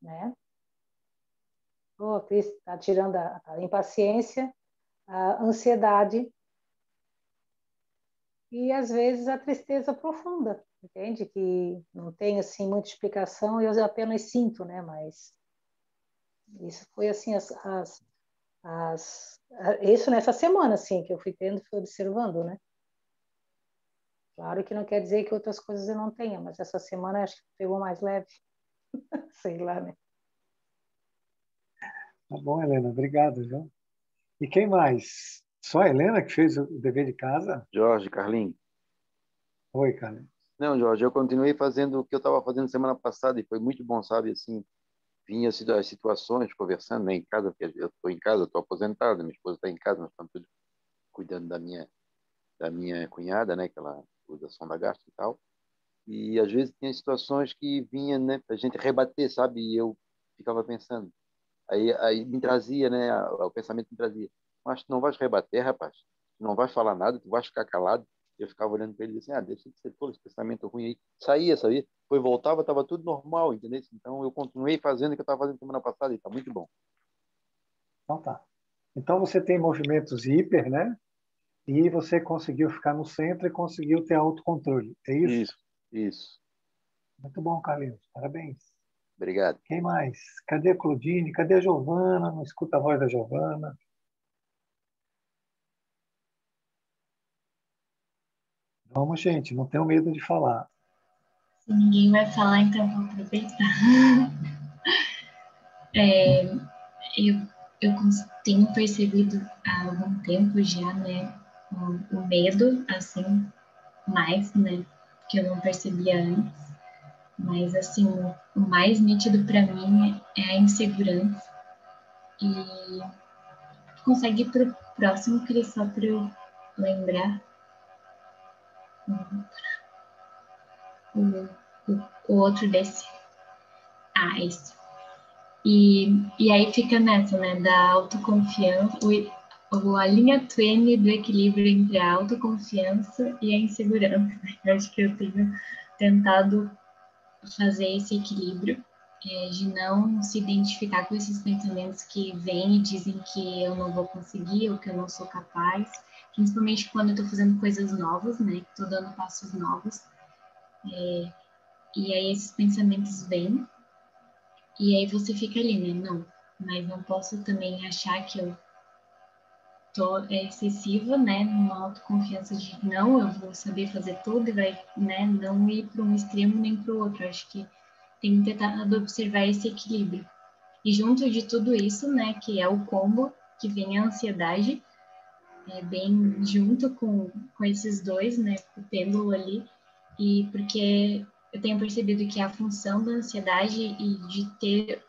né? Oh, Cris, está tirando a impaciência, a ansiedade e, às vezes, a tristeza profunda, entende? Que não tem, assim, muita explicação, eu apenas sinto, né? Mas isso foi, assim, isso nessa semana, assim, que eu fui tendo, fui observando, né? Claro que não quer dizer que outras coisas eu não tenha, mas essa semana acho que pegou mais leve, sei lá, né? Tá bom, Helena, obrigado, viu? E quem mais? Só a Helena que fez o dever de casa? Jorge, Carlinhos. Oi, cara. Não, Jorge, eu continuei fazendo o que eu estava fazendo semana passada e foi muito bom, sabe? Assim, vinha as situações, conversando, né, em casa, porque eu estou em casa, estou aposentado, minha esposa está em casa, nós estamos todos cuidando da minha cunhada, né, que ela usa sonda gástrica e tal. E às vezes tinha situações que vinha, né, para a gente rebater, sabe? E eu ficava pensando. Aí me trazia, né, o pensamento me trazia. Mas tu não vais rebater, rapaz. Tu não vais falar nada, tu vais ficar calado. Eu ficava olhando para ele e disse assim, deixa de ser todo esse pensamento ruim aí. Saía, sabia? Depois voltava, estava tudo normal, entendeu? Então eu continuei fazendo o que eu estava fazendo semana passada e está muito bom. Então tá. Então você tem movimentos hiper, né? E você conseguiu ficar no centro e conseguiu ter autocontrole. É isso? Isso, isso. Muito bom, Carlinhos. Parabéns. Obrigado. Quem mais? Cadê a Claudine? Cadê a Giovana? Não escuta a voz da Giovana. Vamos, gente, não tenho medo de falar. Se ninguém vai falar, então vou aproveitar. Eu tenho percebido há algum tempo já, né, o medo, assim, mais, né, que eu não percebia antes. Mas, assim, o mais nítido para mim é a insegurança. E consegue ir pro próximo, queria só para eu lembrar o, o outro desse. Esse. E aí fica nessa, né, da autoconfiança, a linha tênue do equilíbrio entre a autoconfiança e a insegurança. Eu acho que eu tenho tentado fazer esse equilíbrio, de não se identificar com esses pensamentos que vêm e dizem que eu não vou conseguir ou que eu não sou capaz, principalmente quando eu estou fazendo coisas novas, né, estou dando passos novos. E aí esses pensamentos vêm. E aí você fica ali, né? Não, mas não posso também achar que eu tô excessiva, né? Numa autoconfiança de não, eu vou saber fazer tudo e vai, né? Não ir para um extremo nem para o outro. Eu acho que tem que tentar observar esse equilíbrio. E junto de tudo isso, né? Que é o combo, que vem a ansiedade, bem junto com esses dois, né? O pêndulo ali. E porque eu tenho percebido que a função da ansiedade e de ter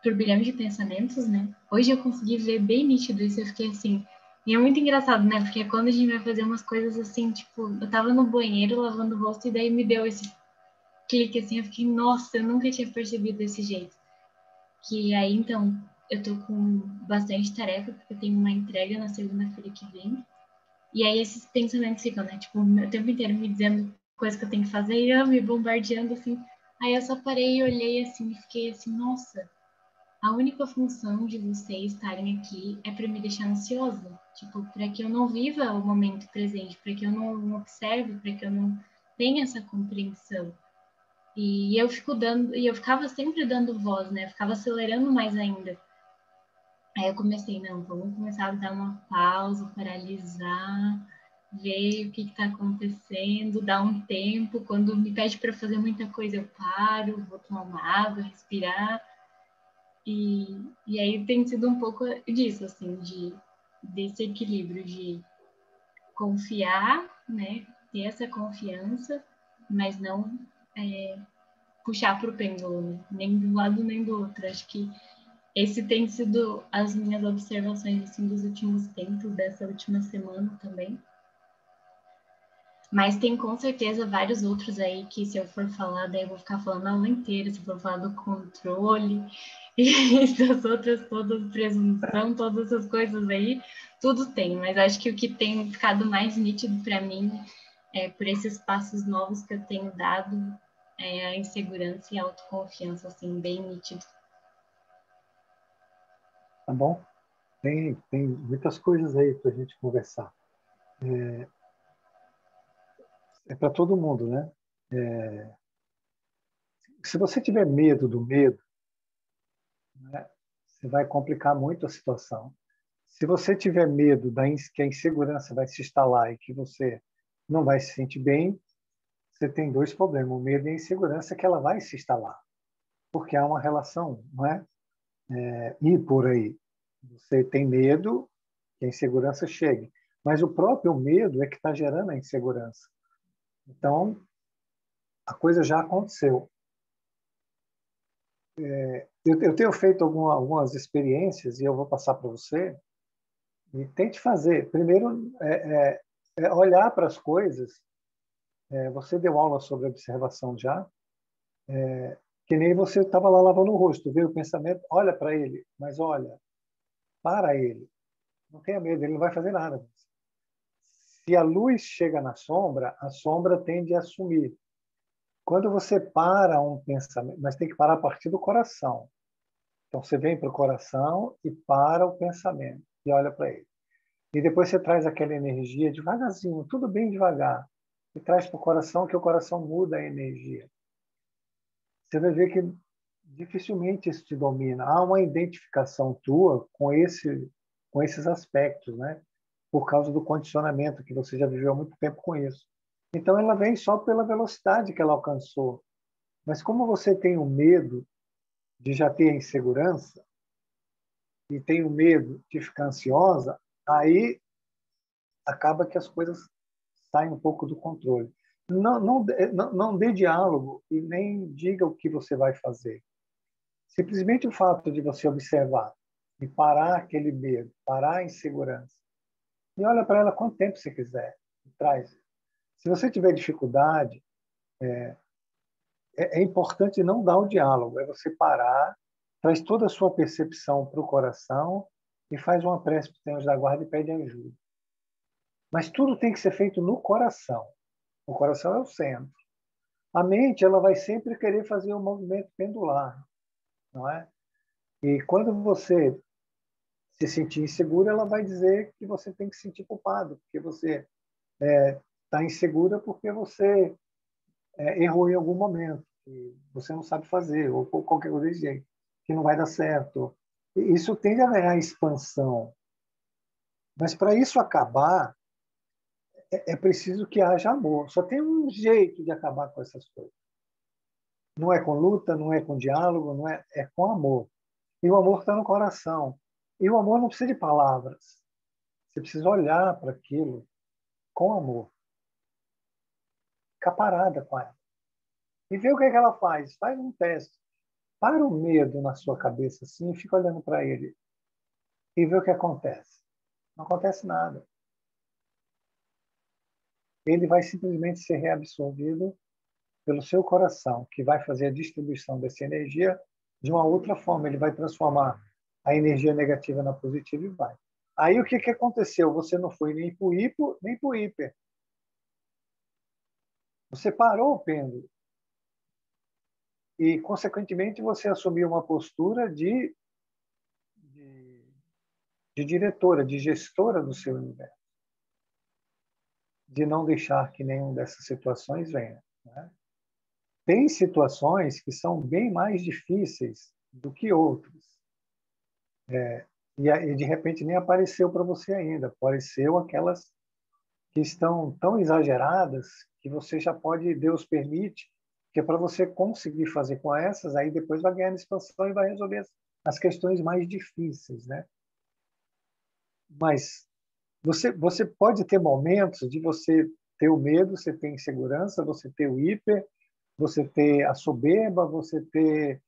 turbilhão de pensamentos, né? Hoje eu consegui ver bem nítido isso, eu fiquei assim... E é muito engraçado, né? Porque quando a gente vai fazer umas coisas assim, tipo... Eu tava no banheiro lavando o rosto e daí me deu esse clique assim, eu fiquei, nossa, eu nunca tinha percebido desse jeito. Que aí, então, eu tô com bastante tarefa, porque eu tenho uma entrega na segunda-feira que vem. E aí esses pensamentos ficam, né? Tipo, o tempo inteiro me dizendo coisas que eu tenho que fazer e eu me bombardeando, assim. Aí eu só parei e olhei, assim, e fiquei assim, nossa, a única função de vocês estarem aqui é para me deixar ansiosa. Tipo, para que eu não viva o momento presente, para que eu não observe, para que eu não tenha essa compreensão. E eu ficava sempre dando voz, né? Eu ficava acelerando mais ainda. Aí eu comecei, não, vamos começar a dar uma pausa, paralisar, ver o que está acontecendo, dar um tempo. Quando me pede para fazer muita coisa, eu paro, vou tomar uma água, respirar. E aí tem sido um pouco disso, assim, desse equilíbrio de confiar, né? Ter essa confiança, mas não puxar para o pêndulo, né? Nem de um lado nem do outro. Acho que esse tem sido as minhas observações assim, dos últimos tempos, dessa última semana também. Mas tem com certeza vários outros aí que se eu for falar, daí eu vou ficar falando a aula inteira, se eu for falar do controle e das outras todas, presunção, todas essas coisas aí, tudo tem. Mas acho que o que tem ficado mais nítido para mim, por esses passos novos que eu tenho dado, é a insegurança e a autoconfiança, assim, bem nítido. Tá bom? Tem muitas coisas aí para a gente conversar. É para todo mundo, né? Se você tiver medo do medo, né, você vai complicar muito a situação. Se você tiver medo que a insegurança vai se instalar e que você não vai se sentir bem, você tem dois problemas, o medo e a insegurança que ela vai se instalar, porque há uma relação, não é? E por aí. Você tem medo que a insegurança chegue, mas o próprio medo é que está gerando a insegurança. Então, a coisa já aconteceu. Eu tenho feito algumas experiências e eu vou passar para você. E tente fazer. Primeiro, olhar para as coisas. Você deu aula sobre observação já, que nem você estava lá lavando o rosto, viu o pensamento, olha para ele, mas olha, para ele. Não tenha medo, ele não vai fazer nada. Se a luz chega na sombra, a sombra tende a sumir. Quando você para um pensamento, mas tem que parar a partir do coração. Então você vem para o coração e para o pensamento e olha para ele. E depois você traz aquela energia devagarzinho, tudo bem devagar, e traz para o coração, que o coração muda a energia. Você vai ver que dificilmente isso te domina. Há uma identificação tua com esses aspectos, né? Por causa do condicionamento, que você já viveu há muito tempo com isso. Então, ela vem só pela velocidade que ela alcançou. Mas como você tem o medo de já ter a insegurança e tem o medo de ficar ansiosa, aí acaba que as coisas saem um pouco do controle. Não dê diálogo e nem diga o que você vai fazer. Simplesmente o fato de você observar e parar aquele medo, parar a insegurança, e olha para ela quanto tempo você quiser, e traz. Se você tiver dificuldade, é importante não dar o diálogo, é você parar, traz toda a sua percepção para o coração e faz uma prece para os anjos da guarda e pede ajuda. Mas tudo tem que ser feito no coração. O coração é o centro. A mente, ela vai sempre querer fazer um movimento pendular, não é? E quando você se sentir insegura, ela vai dizer que você tem que se sentir culpado, porque você está insegura porque você errou em algum momento, que você não sabe fazer, ou qualquer coisa desse jeito, que não vai dar certo. E isso tende a ganhar expansão. Mas para isso acabar, é preciso que haja amor. Só tem um jeito de acabar com essas coisas. Não é com luta, não é com diálogo, é com amor. E o amor está no coração. E o amor não precisa de palavras. Você precisa olhar para aquilo com amor. Ficar parada com ela. E ver o que ela faz. Faz um teste. Para o medo na sua cabeça assim e fica olhando para ele. E vê o que acontece. Não acontece nada. Ele vai simplesmente ser reabsorvido pelo seu coração, que vai fazer a distribuição dessa energia de uma outra forma. Ele vai transformar a energia negativa na positiva e vai. Aí o que aconteceu? Você não foi nem para o hipo, nem para o hiper. Você parou o pêndulo. E, consequentemente, você assumiu uma postura de diretora, de gestora do seu universo. De não deixar que nenhuma dessas situações venha. Né? Tem situações que são bem mais difíceis do que outras. E, de repente, nem apareceu para você ainda. Apareceu aquelas que estão tão exageradas que você já pode, Deus permite, que é para você conseguir fazer com essas, aí depois vai ganhar expansão e vai resolver as questões mais difíceis, né? Mas você pode ter momentos de você ter o medo, você ter insegurança, você ter o hiper, você ter a soberba, você ter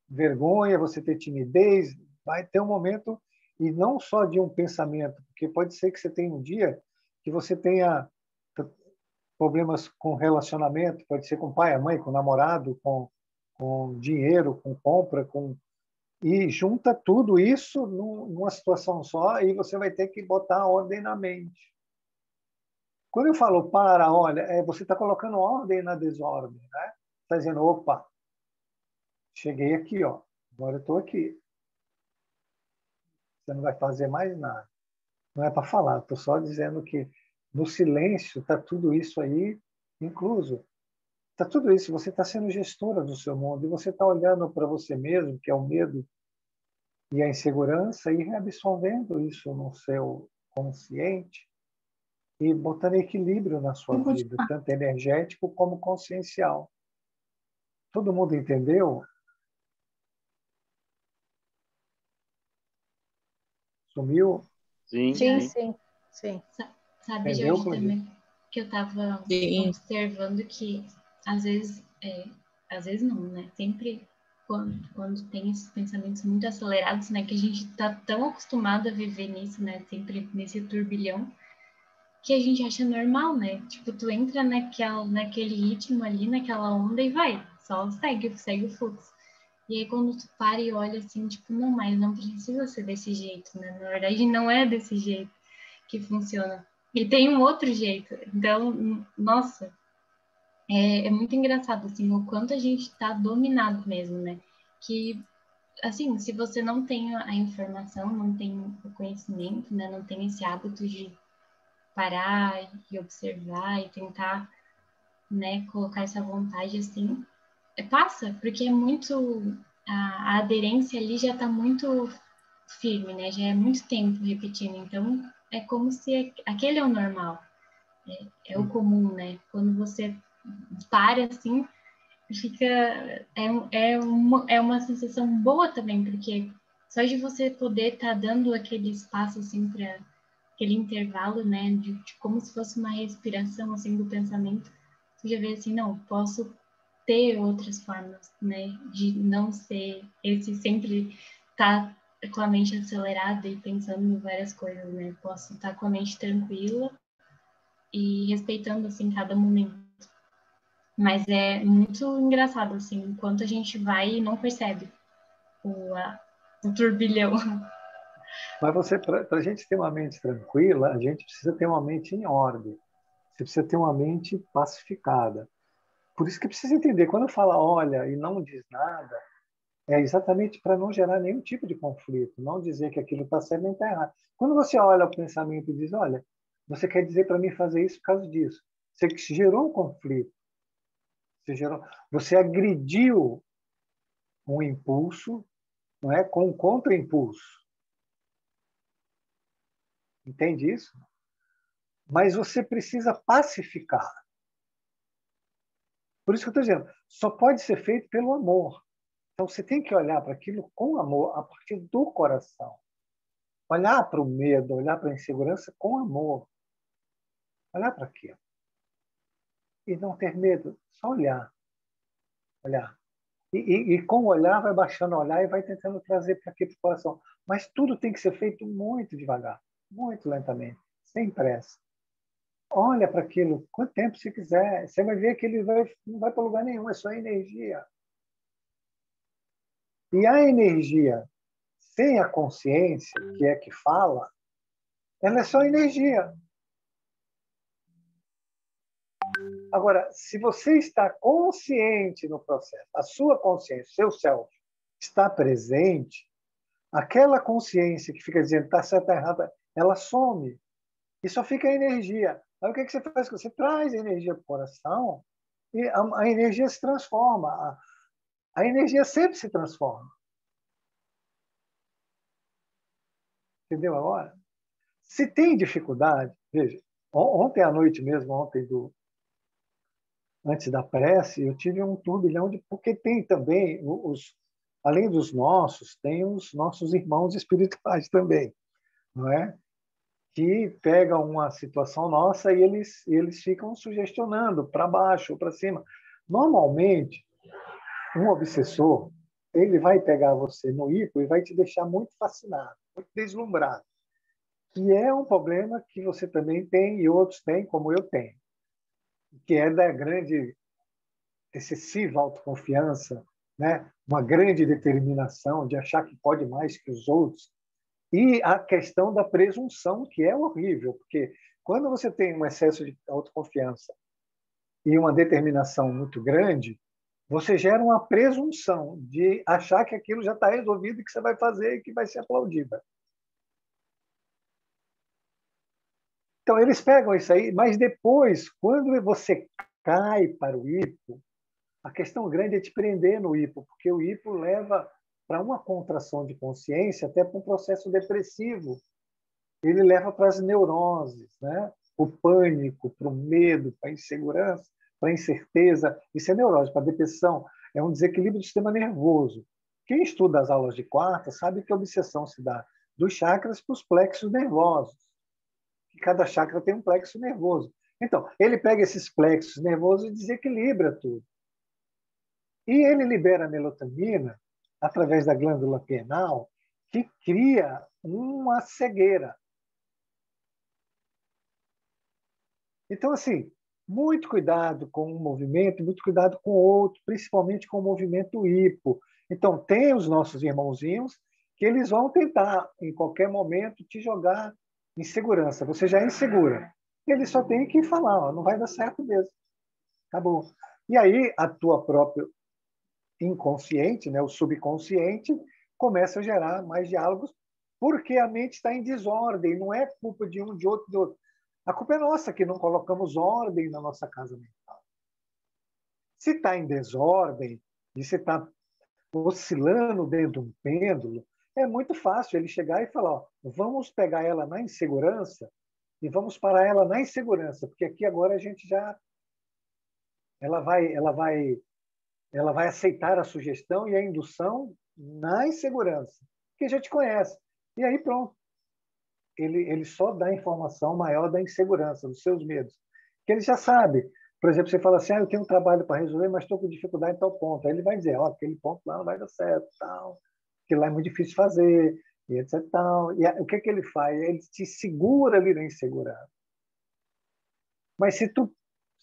vergonha, você ter timidez. Vai ter um momento, e não só de um pensamento, porque pode ser que você tenha um dia que você tenha problemas com relacionamento, pode ser com o pai, a mãe, com o namorado, com dinheiro, com compra, e junta tudo isso numa situação só e você vai ter que botar a ordem na mente. Quando eu falo olha, você está colocando ordem na desordem, né? Está dizendo, opa, cheguei aqui, ó, agora eu estou aqui. Você não vai fazer mais nada. Não é para falar, estou só dizendo que no silêncio está tudo isso aí incluso. Está tudo isso, você está sendo gestora do seu mundo e você está olhando para você mesmo, que é o medo e a insegurança, e reabsorvendo isso no seu consciente e botando equilíbrio na sua vida, tanto energético como consciencial. Todo mundo entendeu? Sumiu? Sim, Sim, sim. sim, sim. Sabe, Entendeu, Jorge, Claudia? também que eu estava Sim. observando que às vezes não, né? Sempre quando tem esses pensamentos muito acelerados, né? Que a gente está tão acostumado a viver nisso, né? Sempre nesse turbilhão, que a gente acha normal, né? Tipo, tu entra naquele ritmo ali, naquela onda e vai, só segue o fluxo. E aí quando tu para e olha assim, tipo, não, mas não precisa ser desse jeito, né? Na verdade, não é desse jeito que funciona. E tem um outro jeito. Então, nossa, é muito engraçado, assim, o quanto a gente está dominado mesmo, né? Que, assim, se você não tem a informação, não tem o conhecimento, né? Não tem esse hábito de parar e observar e tentar, né, colocar essa vontade, assim, passa, porque é muito... A aderência ali já está muito firme, né? Já é muito tempo repetindo. Então, é como se aquele é o normal. É o comum, né? Quando você para assim, fica. É uma sensação boa também, porque só de você poder estar dando aquele espaço assim para aquele intervalo, né? De como se fosse uma respiração assim do pensamento, você já vê assim, não, posso ter outras formas, né? De não ser esse sempre estar com a mente acelerada e pensando em várias coisas, né? Posso estar com a mente tranquila e respeitando assim cada momento. Mas é muito engraçado assim, enquanto a gente vai e não percebe o turbilhão. Mas você, para a gente ter uma mente tranquila, a gente precisa ter uma mente em ordem. Você precisa ter uma mente pacificada. Por isso que precisa entender, quando fala olha e não diz nada, é exatamente para não gerar nenhum tipo de conflito, não dizer que aquilo está certo nem está errado. Quando você olha o pensamento e diz, olha, você quer dizer para mim fazer isso por causa disso. Você gerou um conflito. Você agrediu um impulso, não é, com um contra-impulso. Entende isso? Mas você precisa pacificar. Por isso que eu estou dizendo, só pode ser feito pelo amor. Então você tem que olhar para aquilo com amor, a partir do coração. Olhar para o medo, olhar para a insegurança com amor. Olhar para aquilo. E não ter medo, só olhar. Olhar. E com o olhar, vai baixando o olhar e vai tentando trazer para aqui para o coração. Mas tudo tem que ser feito muito devagar, muito lentamente, sem pressa. Olha para aquilo, quanto tempo você quiser. Você vai ver que ele não vai para lugar nenhum, é só energia. E a energia, sem a consciência, que é que fala, ela é só energia. Agora, se você está consciente no processo, a sua consciência, o seu self, está presente, aquela consciência que fica dizendo está certo, está errado, ela some. E só fica a energia. Aí o que você faz? Você traz a energia para o coração e a energia se transforma. A energia sempre se transforma. Entendeu agora? Se tem dificuldade, veja, ontem à noite mesmo, antes da prece, eu tive um turbilhão porque tem também além dos nossos, tem os nossos irmãos espirituais também, não é? Que pegam uma situação nossa e eles ficam sugestionando para baixo ou para cima. Normalmente, um obsessor, ele vai pegar você no hipo e vai te deixar muito fascinado, muito deslumbrado. Que é um problema que você também tem e outros têm, como eu tenho, que é da grande, excessiva autoconfiança, né? Uma grande determinação de achar que pode mais que os outros. E a questão da presunção, que é horrível, porque quando você tem um excesso de autoconfiança e uma determinação muito grande, você gera uma presunção de achar que aquilo já está resolvido e que você vai fazer e que vai ser aplaudida. Então, eles pegam isso aí, mas depois, quando você cai para o hipo, a questão grande é te prender no hipo, porque o hipo leva para uma contração de consciência, até para um processo depressivo. Ele leva para as neuroses, né? O pânico, para o medo, para a insegurança, para a incerteza. Isso é neurose, para a depressão. É um desequilíbrio do sistema nervoso. Quem estuda as aulas de quarta sabe que a obsessão se dá dos chakras para os plexos nervosos. E cada chakra tem um plexo nervoso. Então, ele pega esses plexos nervosos e desequilibra tudo. E ele libera a melatonina através da glândula pineal, que cria uma cegueira. Então, assim, muito cuidado com um movimento, muito cuidado com o outro, principalmente com o movimento hipo. Então, tem os nossos irmãozinhos que eles vão tentar, em qualquer momento, te jogar em segurança. Você já é insegura. Ele só tem que falar, ó, não vai dar certo mesmo. Acabou. E aí, a tua própria inconsciente, né, o subconsciente, começa a gerar mais diálogos, porque a mente está em desordem, não é culpa de um, de outro, de outro. A culpa é nossa, que não colocamos ordem na nossa casa mental. Se está em desordem, e se está oscilando dentro de um pêndulo, é muito fácil ele chegar e falar, ó, vamos pegar ela na insegurança e vamos parar ela na insegurança, porque aqui agora a gente já... Ela vai aceitar a sugestão e a indução na insegurança, que já te conhece. E aí pronto. Ele só dá informação maior da insegurança, dos seus medos. Que ele já sabe. Por exemplo, você fala assim, eu tenho um trabalho para resolver, mas estou com dificuldade em tal ponto. Aí ele vai dizer, aquele ponto lá não vai dar certo, tal, que lá é muito difícil fazer, e etc. Tal. E o que ele faz? Ele te segura ali na insegurança. Mas se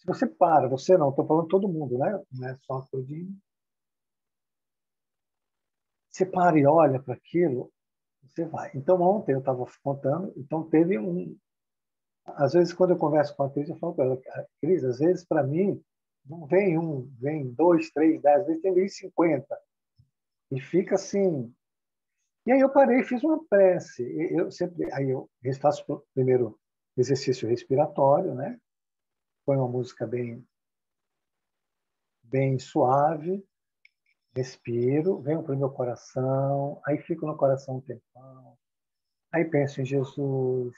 você para, você não, estou falando todo mundo, né? Não é só Claudinho. Você para e olha para aquilo, você vai. Então, ontem eu estava contando, então teve um... Às vezes, quando eu converso com a Cris, eu falo para ela, Cris, às vezes, para mim, não vem um, vem 2, 3, 10, às vezes tem 50. E fica assim... E aí eu parei e fiz uma prece. Aí eu faço o primeiro exercício respiratório, né? Põe uma música bem suave, respiro, venho para o meu coração, aí fico no coração um tempão, aí penso em Jesus.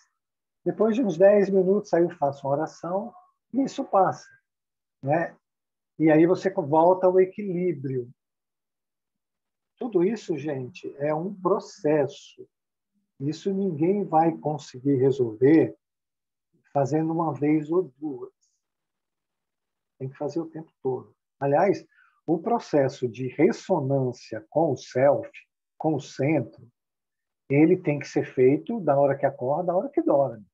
Depois de uns 10 minutos, aí eu faço uma oração e isso passa, né? E aí você volta ao equilíbrio. Tudo isso, gente, é um processo. Isso ninguém vai conseguir resolver fazendo uma vez ou duas. Tem que fazer o tempo todo. Aliás, o processo de ressonância com o self, com o centro, ele tem que ser feito da hora que acorda, da hora que dorme.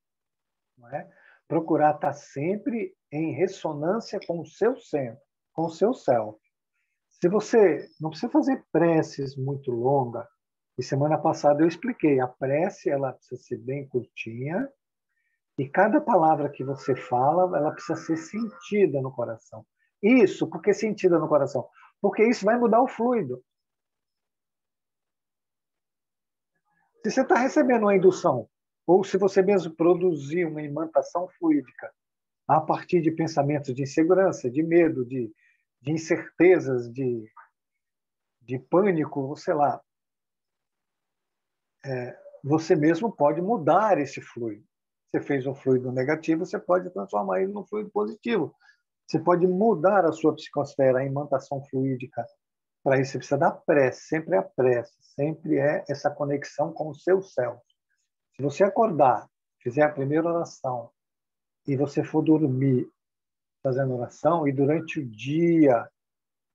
Não é? Procurar estar sempre em ressonância com o seu centro, com o seu self. Se você não precisa fazer preces muito longas, e semana passada eu expliquei, a prece ela precisa ser bem curtinha e cada palavra que você fala, ela precisa ser sentida no coração. Isso, porque sentida no coração? Porque isso vai mudar o fluido. Se você está recebendo uma indução, ou se você mesmo produzir uma imantação fluídica a partir de pensamentos de insegurança, de medo, de incertezas, de pânico, sei lá, você mesmo pode mudar esse fluido. Você fez um fluido negativo, você pode transformar ele num fluido positivo. Você pode mudar a sua psicosfera, a imantação fluídica. Para isso, você precisa da prece. Sempre é a prece. Sempre é essa conexão com o seu self. Se você acordar, fizer a primeira oração, e você for dormir fazendo oração, e durante o dia,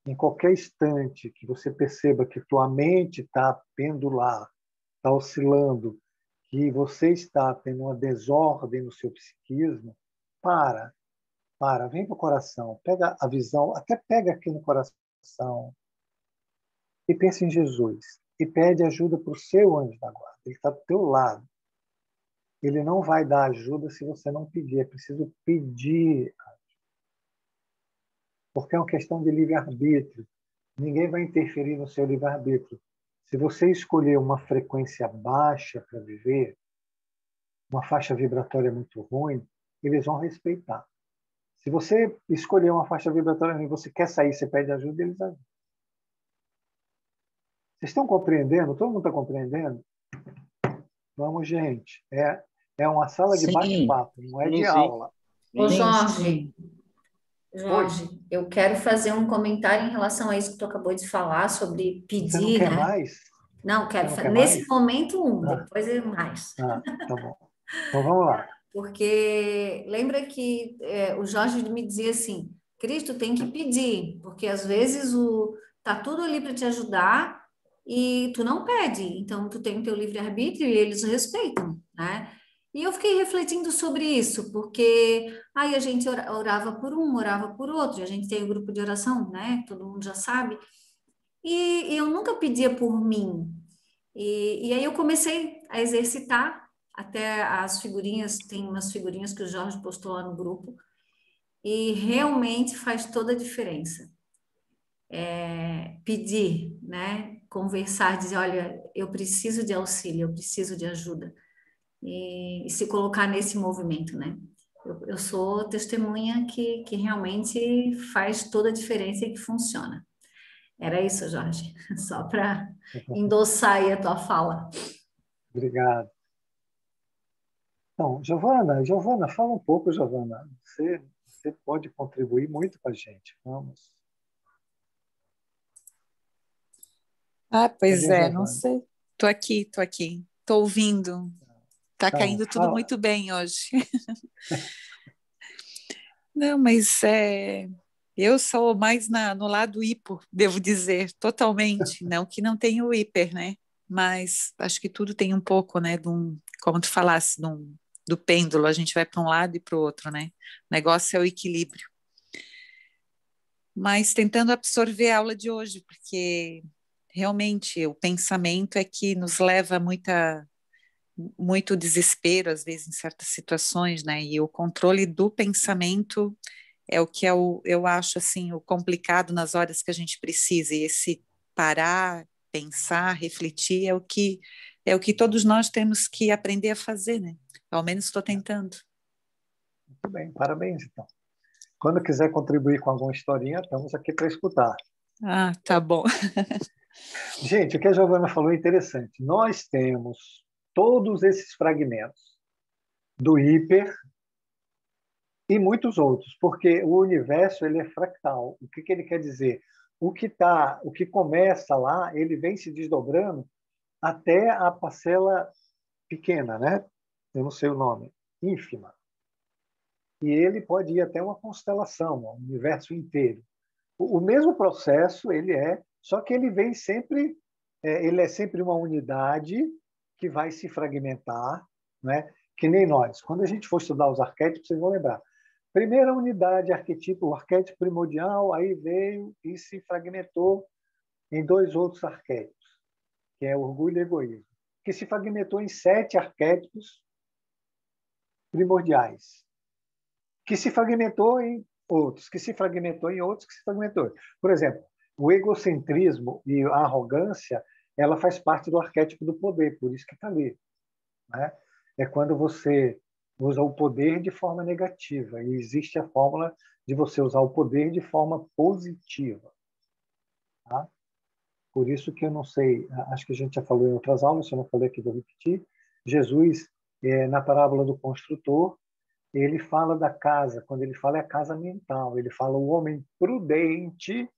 em qualquer instante que você perceba que tua mente está pendular, está oscilando, que você está tendo uma desordem no seu psiquismo, vem para o coração, pega a visão, até pega aqui no coração e pensa em Jesus e pede ajuda para o seu anjo da guarda. Ele está do teu lado. Ele não vai dar ajuda se você não pedir. É preciso pedir, porque é uma questão de livre-arbítrio. Ninguém vai interferir no seu livre-arbítrio. Se você escolher uma frequência baixa para viver, uma faixa vibratória muito ruim, eles vão respeitar. Se você escolher uma faixa vibratória ruim, você quer sair, você pede ajuda, eles ajudam. Vocês estão compreendendo? Todo mundo está compreendendo? Vamos, gente. É uma sala de Sim. bate-papo, não é de Sim, sim. aula. Ô, Sim. Jorge, Oi. eu quero fazer um comentário em relação a isso que tu acabou de falar sobre Você não pedir, quer né? mais? Não, quero Você não quer nesse mais? momento Ah. depois é mais. Tá bom. Então vamos lá. Porque lembra que o Jorge me dizia assim, Cristo tem que pedir, porque às vezes tá tudo ali para te ajudar e tu não pede, então tu tem o teu livre-arbítrio e eles respeitam, né? E eu fiquei refletindo sobre isso, porque aí a gente orava por um, orava por outro, a gente tem o grupo de oração, né? Todo mundo já sabe. E eu nunca pedia por mim. E aí eu comecei a exercitar até as figurinhas, tem umas figurinhas que o Jorge postou lá no grupo, e realmente faz toda a diferença. Pedir, né? Conversar, dizer, olha, eu preciso de auxílio, eu preciso de ajuda. E se colocar nesse movimento, né? Eu sou testemunha que realmente faz toda a diferença e que funciona. Era isso, Jorge, só para endossar aí a tua fala. Obrigado. Então, Giovana, fala um pouco, Giovana. Você pode contribuir muito com a gente. Vamos. Pois Cadê a é, não Giovana? sei. Tô aqui. Tô ouvindo. Tá Então, caindo tudo fala. muito bem hoje. Não, mas eu sou mais no lado hipo, devo dizer, totalmente. Não que não tenha o hiper, né? Mas acho que tudo tem um pouco, né? Como tu falasse, do pêndulo, a gente vai para um lado e para o outro, né? O negócio é o equilíbrio. Mas tentando absorver a aula de hoje, porque realmente o pensamento é que nos leva a muito desespero, às vezes, em certas situações, né? E o controle do pensamento é o que eu acho assim o complicado nas horas que a gente precisa. E esse parar, pensar, refletir é o que todos nós temos que aprender a fazer, né? Ao menos estou tentando. Muito bem, parabéns, então. Quando quiser contribuir com alguma historinha, estamos aqui para escutar. Tá bom. Gente, o que a Giovana falou é interessante. Nós temos todos esses fragmentos do hiper e muitos outros, porque o universo ele é fractal. O que ele quer dizer? O que começa lá, ele vem se desdobrando até a parcela pequena, né? Eu não sei o nome, ínfima. E ele pode ir até uma constelação, o universo inteiro. O mesmo processo só que ele vem sempre, ele é sempre uma unidade que vai se fragmentar, né? Que nem nós. Quando a gente for estudar os arquétipos, vocês vão lembrar. Primeira unidade, arquétipo, o arquétipo primordial, aí veio e se fragmentou em 2 outros arquétipos, que é orgulho e egoísmo, que se fragmentou em 7 arquétipos primordiais, que se fragmentou em outros, que se fragmentou em outros, que se fragmentou. Por exemplo, o egocentrismo e a arrogância, ela faz parte do arquétipo do poder, por isso que está ali, né? É quando você usa o poder de forma negativa, e existe a fórmula de você usar o poder de forma positiva. Tá? Por isso que eu não sei, acho que a gente já falou em outras aulas, se eu não falei aqui, vou repetir. Jesus, na parábola do construtor, ele fala da casa, quando ele fala é a casa mental, ele fala o homem prudente,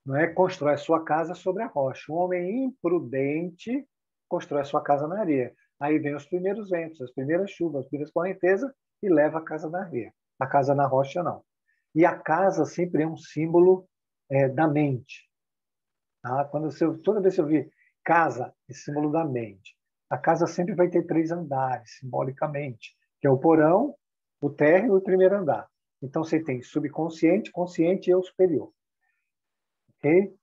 não é, constrói a sua casa sobre a rocha. O homem imprudente constrói a sua casa na areia. Aí vem os primeiros ventos, as primeiras chuvas, as primeiras correntezas e leva a casa na areia. A casa na rocha, não. E a casa sempre é um símbolo da mente. Tá? Toda vez que eu vi casa, é símbolo da mente. A casa sempre vai ter 3 andares, simbolicamente, que é o porão, o térreo e o primeiro andar. Então, você tem subconsciente, consciente e o superior. Ok?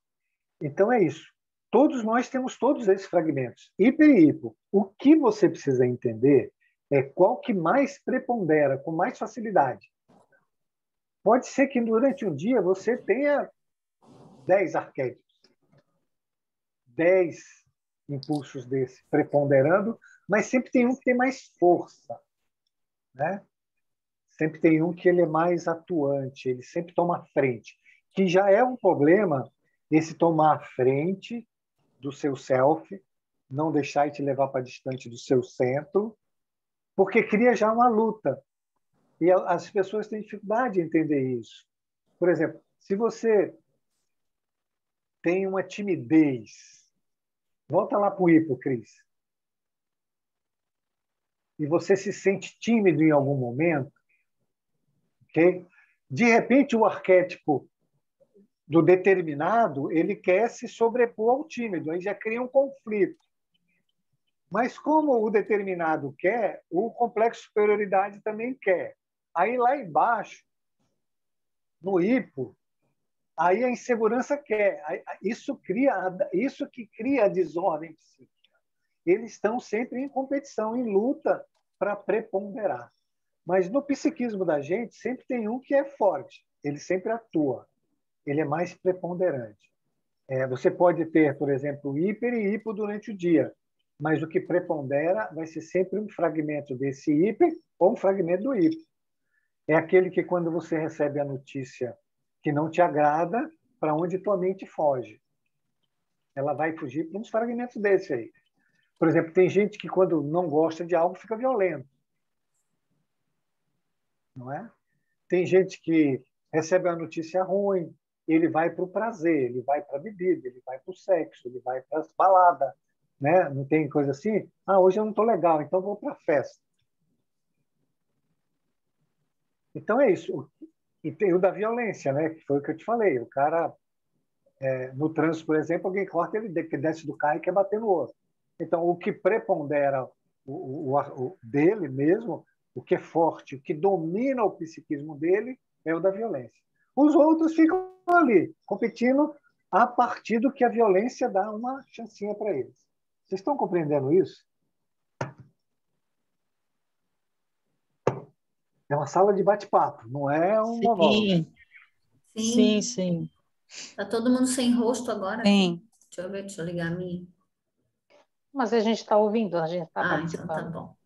Então, é isso. Todos nós temos todos esses fragmentos. Hiper e hipo. O que você precisa entender é qual que mais prepondera, com mais facilidade. Pode ser que durante um dia você tenha 10 arquétipos, 10 impulsos desse preponderando Mas sempre tem um que tem mais força, né? Sempre tem um que ele é mais atuante, ele sempre toma a frente, que já é um problema esse tomar a frente do seu self, não deixar ele te levar para distante do seu centro, porque cria já uma luta. E as pessoas têm dificuldade em entender isso. Por exemplo, se você tem uma timidez, volta lá para o hipo, Cris, e você se sente tímido em algum momento, ok? De repente, o arquétipo do determinado, ele quer se sobrepor ao tímido, aí já cria um conflito. Mas como o determinado quer, o complexo de superioridade também quer. Aí lá embaixo, no hipo, aí a insegurança quer. Isso que cria a desordem psíquica. Eles estão sempre em competição, em luta para preponderar. Mas no psiquismo da gente, sempre tem um que é forte. Ele sempre atua. Ele é mais preponderante. Você pode ter, por exemplo, hiper e hipo durante o dia, mas o que prepondera vai ser sempre um fragmento desse hiper ou um fragmento do hipo. É aquele que, quando você recebe a notícia que não te agrada, para onde tua mente foge. Ela vai fugir para uns fragmentos desse aí. Por exemplo, tem gente que, quando não gosta de algo, fica violento. Não é? Tem gente que recebe uma notícia ruim, ele vai para o prazer, ele vai para a bebida, ele vai para o sexo, ele vai para as baladas. Né? Não tem coisa assim? Hoje eu não estou legal, então vou para a festa. Então é isso. E tem o da violência, né? Que foi o que eu te falei. O cara, no trânsito, por exemplo, alguém corta, ele desce do carro e quer bater no outro. Então, o que prepondera o dele mesmo, o que é forte, o que domina o psiquismo dele, é o da violência. Os outros ficam ali, competindo a partir do que a violência dá uma chancinha para eles. Vocês estão compreendendo isso? É uma sala de bate-papo, não é um monólogo. Sim. Sim. Tá todo mundo sem rosto agora? Sim. Deixa eu ver, deixa eu ligar a minha. Mas a gente está ouvindo, a gente está Então tá participando. bom.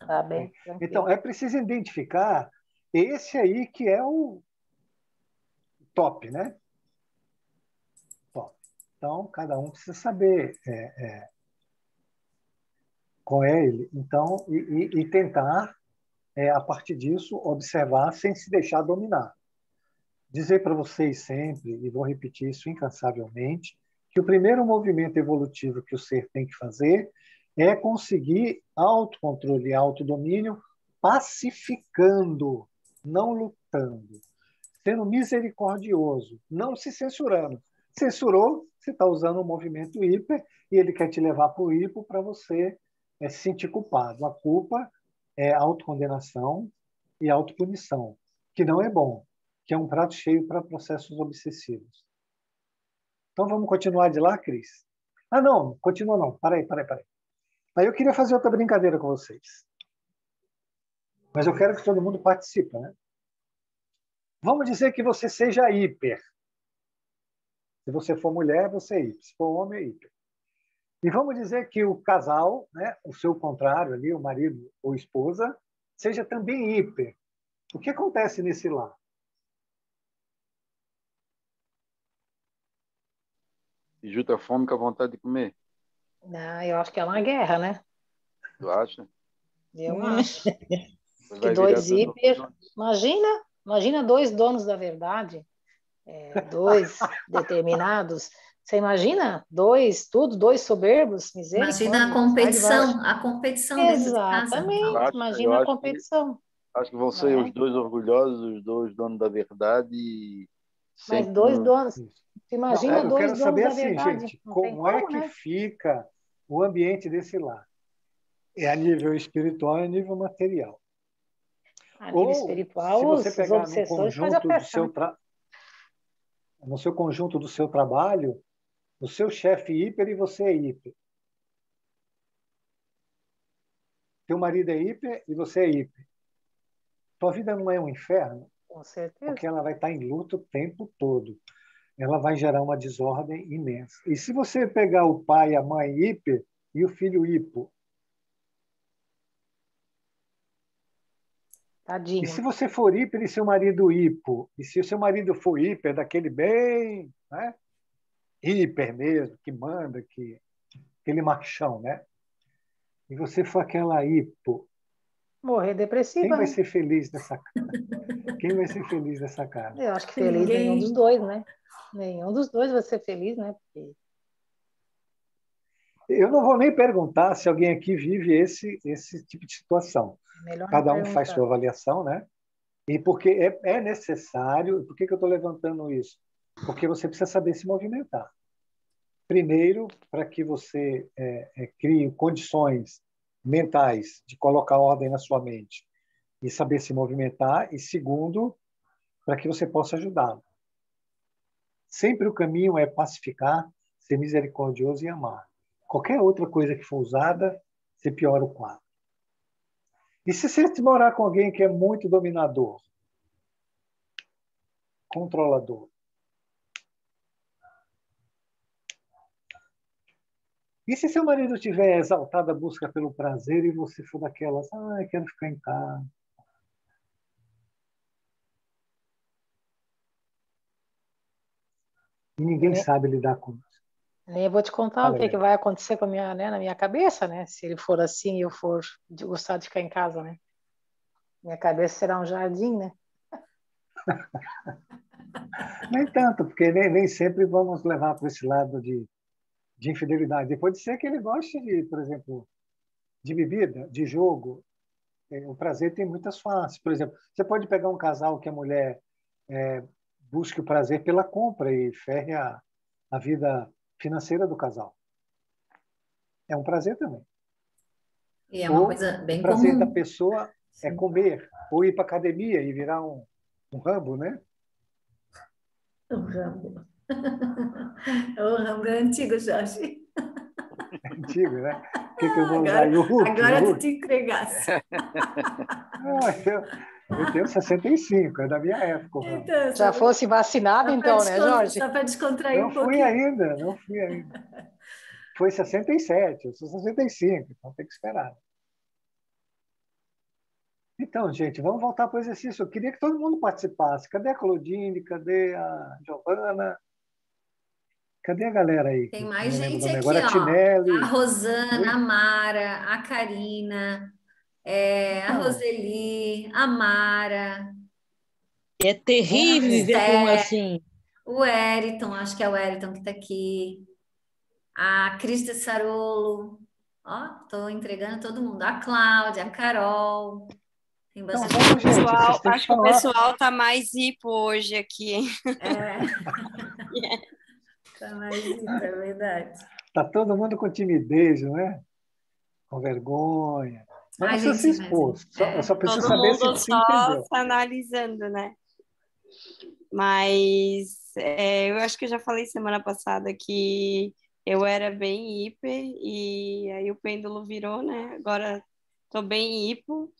Tá bem. Então, é preciso identificar esse aí que é o top, né? Top. Então, cada um precisa saber qual é ele. Então, e tentar, a partir disso, observar sem se deixar dominar. Dizer para vocês sempre, e vou repetir isso incansavelmente, que o primeiro movimento evolutivo que o ser tem que fazer é conseguir autocontrole e autodomínio pacificando, não lutando, sendo misericordioso, não se censurando. Censurou, você está usando o movimento hiper e ele quer te levar para o hipo para você se sentir culpado. A culpa é autocondenação e autopunição, que não é bom, que é um prato cheio para processos obsessivos. Então, vamos continuar de lá, Cris? Não, continua não. Peraí. Aí eu queria fazer outra brincadeira com vocês. Mas eu quero que todo mundo participe, né? Vamos dizer que você seja hiper. Se você for mulher, você é hiper. Se for homem, é hiper. E vamos dizer que o casal, né, o seu contrário ali, o marido ou esposa, seja também hiper. O que acontece nesse lar? E junta a fome com a vontade de comer. Eu acho que é uma guerra, né? Tu acha? Eu acho. Vai Que virar dois tudo hiper... Imagina dois donos da verdade, dois determinados. Você imagina dois soberbos, misericórdia. Imagina a competição dentro de casa. Exatamente, imagina a competição. Acho que vão ser os dois orgulhosos, os dois donos da verdade. E mas sempre dois donos. Imagina eu dois quero donos saber da assim, verdade. gente, Não tem como é que né? fica o ambiente desse lar? É a nível espiritual e a nível material. A nível espiritual, se você os pegar obsessores fazem a festa, no seu conjunto do seu trabalho, o seu chefe é hiper e você é hiper. Teu marido é hiper e você é hiper. Tua vida não é um inferno? Com certeza. Porque ela vai estar em luta o tempo todo. Ela vai gerar uma desordem imensa. E se você pegar o pai e a mãe hiper e o filho hipo, E se Tadinho. você for hiper e seu marido hipo, e se o seu marido for hiper, daquele bem, né? Hiper mesmo, que manda, aquele machão, né? E você for aquela hipo, Morrer quem depressiva, vai né? ser feliz nessa casa? Quem vai ser feliz nessa casa? Eu acho que feliz nenhum dos Ninguém. dois, né? Nenhum dos dois vai ser feliz, né? Porque Eu não vou nem perguntar se alguém aqui vive esse tipo de situação. é melhor não Cada um faz perguntar. sua avaliação, né? E porque é necessário. Por que eu estou levantando isso? Porque você precisa saber se movimentar. Primeiro, para que você crie condições mentais de colocar ordem na sua mente e saber se movimentar. E segundo, para que você possa ajudá-lo. Sempre o caminho é pacificar, ser misericordioso e amar. Qualquer outra coisa que for usada, você piora o quadro. E se você morar com alguém que é muito dominador, controlador? E se seu marido tiver exaltado a busca pelo prazer e você for daquelas, quero ficar em casa. E Eu ninguém nem, sabe lidar com isso. nem vou te contar o Fala, que, que Helena. vai acontecer com a minha, né, na minha cabeça, né? Se ele for assim e eu for gostar de ficar em casa, né? Minha cabeça será um jardim, né? Nem tanto, porque nem sempre vamos levar para esse lado de infidelidade. Pode ser que ele goste de, por exemplo, de bebida, de jogo. O prazer tem muitas faces. Por exemplo, você pode pegar um casal que a mulher busque o prazer pela compra e ferre a vida financeira do casal. É um prazer também. E é uma Ou coisa o bem prazer da comum. pessoa é Sim. comer, ou ir para academia e virar um Rambo, né? O Rambo. O Rambo é antigo, Jorge. É antigo, né? O que eu vou usar Agora, aí? O Hulk, o agora tu Hulk. te entregasse. Eu tenho 65, é da minha época o Rambo. Então, Já fosse vacinado, então, né, Jorge? só para descontrair Não um fui pouquinho. ainda, não fui ainda. Foi 67, eu sou 65, então tem que esperar. Então, gente, vamos voltar para o exercício. Eu queria que todo mundo participasse. Cadê a Claudine? Cadê a Giovana? Cadê a galera aí? Tem Que eu mais não lembro o gente nome aqui, agora. A ó. A Tinelli. Rosana, a Oi? Mara, a Karina, a Então, Roseli, a Mara, É vamos terrível ver. viver com um Esther, assim. o Wellington, acho que é o Wellington que está aqui, a Crista Sarolo, ó, tô entregando todo mundo, a Cláudia, a Carol, tem Então, bastante vamos, gente. Vocês têm que Acho que o falar. pessoal tá mais hipo hoje aqui, hein? Tá mais isso, é verdade. Está todo mundo com timidez, não é? Com vergonha. Mas não Ai, precisa se gente, mas expor. Eu só preciso Todo saber mundo se só entendeu. se analisando, né? Mas eu acho que eu já falei semana passada que eu era bem hiper e aí o pêndulo virou, né? Agora tô bem hipo.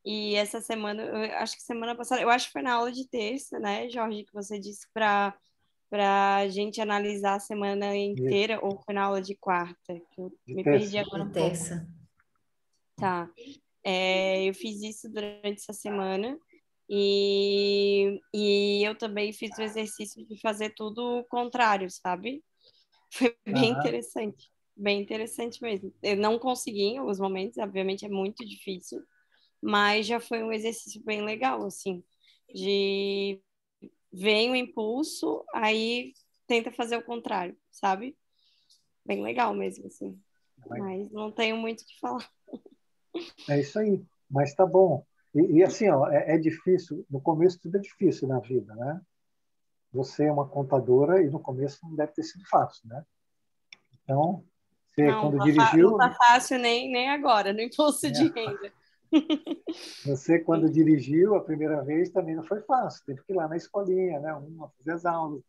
E essa semana, eu acho que semana passada, eu acho que foi na aula de terça, né, Jorge, que você disse para gente analisar a semana Isso, inteira, ou foi na aula de quarta, que eu de me perdi terça. agora De um pouco. terça. Tá. Eu fiz isso durante essa semana e eu também fiz o exercício de fazer tudo o contrário, sabe? Foi Aham. bem interessante mesmo. Eu não consegui em alguns momentos, obviamente é muito difícil, mas já foi um exercício bem legal, assim, de vem o impulso, aí tenta fazer o contrário, sabe? Bem legal mesmo, assim. Mas não tenho muito o que falar. É isso aí. Mas tá bom. E assim, ó, é difícil. No começo tudo é difícil na vida, né? Você é uma contadora e no começo não deve ter sido fácil, né? Então, você Não, quando não tá dirigiu, fácil nem agora, no imposto de né? renda. Você quando dirigiu a primeira vez também não foi fácil. Teve que ir lá na escolinha, né? Fazer as aulas.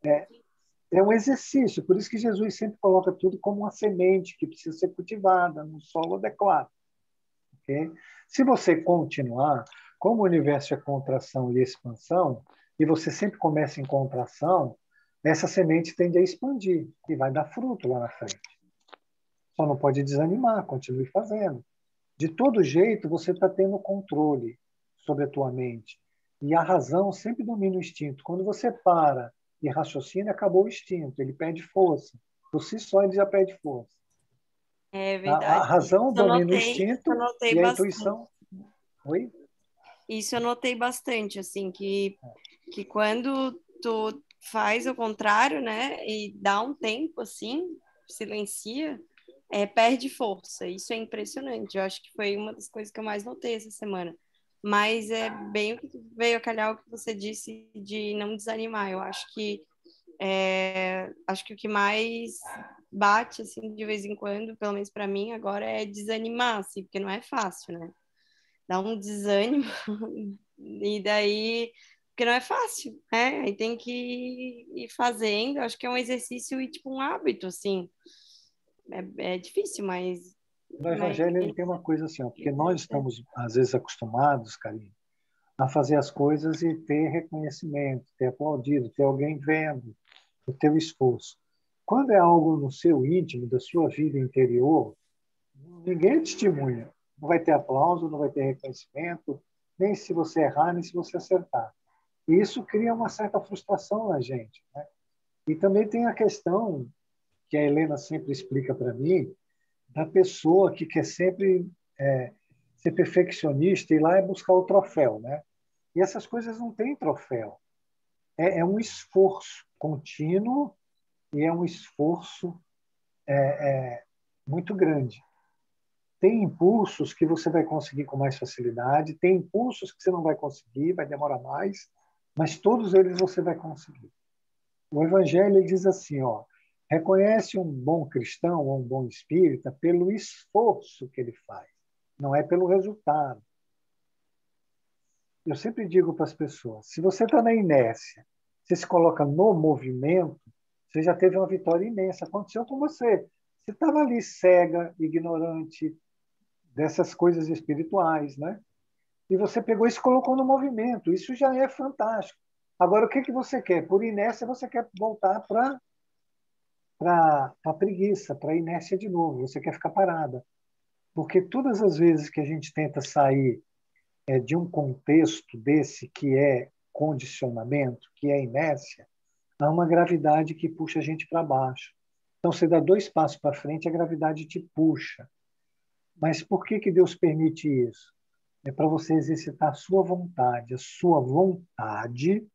É um exercício. Por isso que Jesus sempre coloca tudo como uma semente que precisa ser cultivada no solo adequado. Okay? Se você continuar, como o universo é contração e expansão, e você sempre começa em contração, essa semente tende a expandir e vai dar fruto lá na frente. Só não pode desanimar, continue fazendo. De todo jeito, você está tendo controle sobre a tua mente. E a razão sempre domina o instinto. Quando você para e raciocina, acabou o instinto, ele perde força. Por si só, ele já perde força. É A verdade. razão domina o Isso instinto eu notei e a bastante. intuição... Oi? Isso eu notei bastante, assim, que quando tu faz o contrário, né, e dá um tempo, assim, silencia, perde força. Isso é impressionante. Eu acho que foi uma das coisas que eu mais notei essa semana. Mas é bem o que veio a calhar o que você disse de não desanimar. Eu acho que o que mais bate, assim, de vez em quando, pelo menos para mim agora, é desanimar, assim, porque não é fácil, né? Dá um desânimo e daí porque não é fácil, né? Aí tem que ir fazendo. Acho que é um exercício e tipo um hábito, assim. É difícil, mas No Evangelho ele tem uma coisa assim, ó, porque nós estamos às vezes acostumados, Karine, a fazer as coisas e ter reconhecimento, ter aplaudido, ter alguém vendo o teu esforço. Quando é algo no seu íntimo, da sua vida interior, ninguém testemunha. Não vai ter aplauso, não vai ter reconhecimento, nem se você errar, nem se você acertar. E isso cria uma certa frustração na gente, né? E também tem a questão que a Helena sempre explica para mim, da pessoa que quer sempre ser perfeccionista e ir lá é buscar o troféu, né? E essas coisas não têm troféu. É um esforço contínuo e é um esforço muito grande. Tem impulsos que você vai conseguir com mais facilidade, tem impulsos que você não vai conseguir, vai demorar mais, mas todos eles você vai conseguir. O Evangelho diz assim, ó, reconhece um bom cristão ou um bom espírita pelo esforço que ele faz, não é pelo resultado. Eu sempre digo para as pessoas, se você está na inércia, você se coloca no movimento, você já teve uma vitória imensa. Aconteceu com você. Você estava ali cega, ignorante dessas coisas espirituais, né? E você pegou e se colocou no movimento. Isso já é fantástico. Agora, o que você quer? Por inércia, você quer voltar para a preguiça, para a inércia de novo. Você quer ficar parada. Porque todas as vezes que a gente tenta sair de um contexto desse que é condicionamento, que é inércia, há uma gravidade que puxa a gente para baixo. Então, você dá 2 passos para frente, a gravidade te puxa. Mas por que Deus permite isso? É para você exercitar a sua vontade. A sua vontade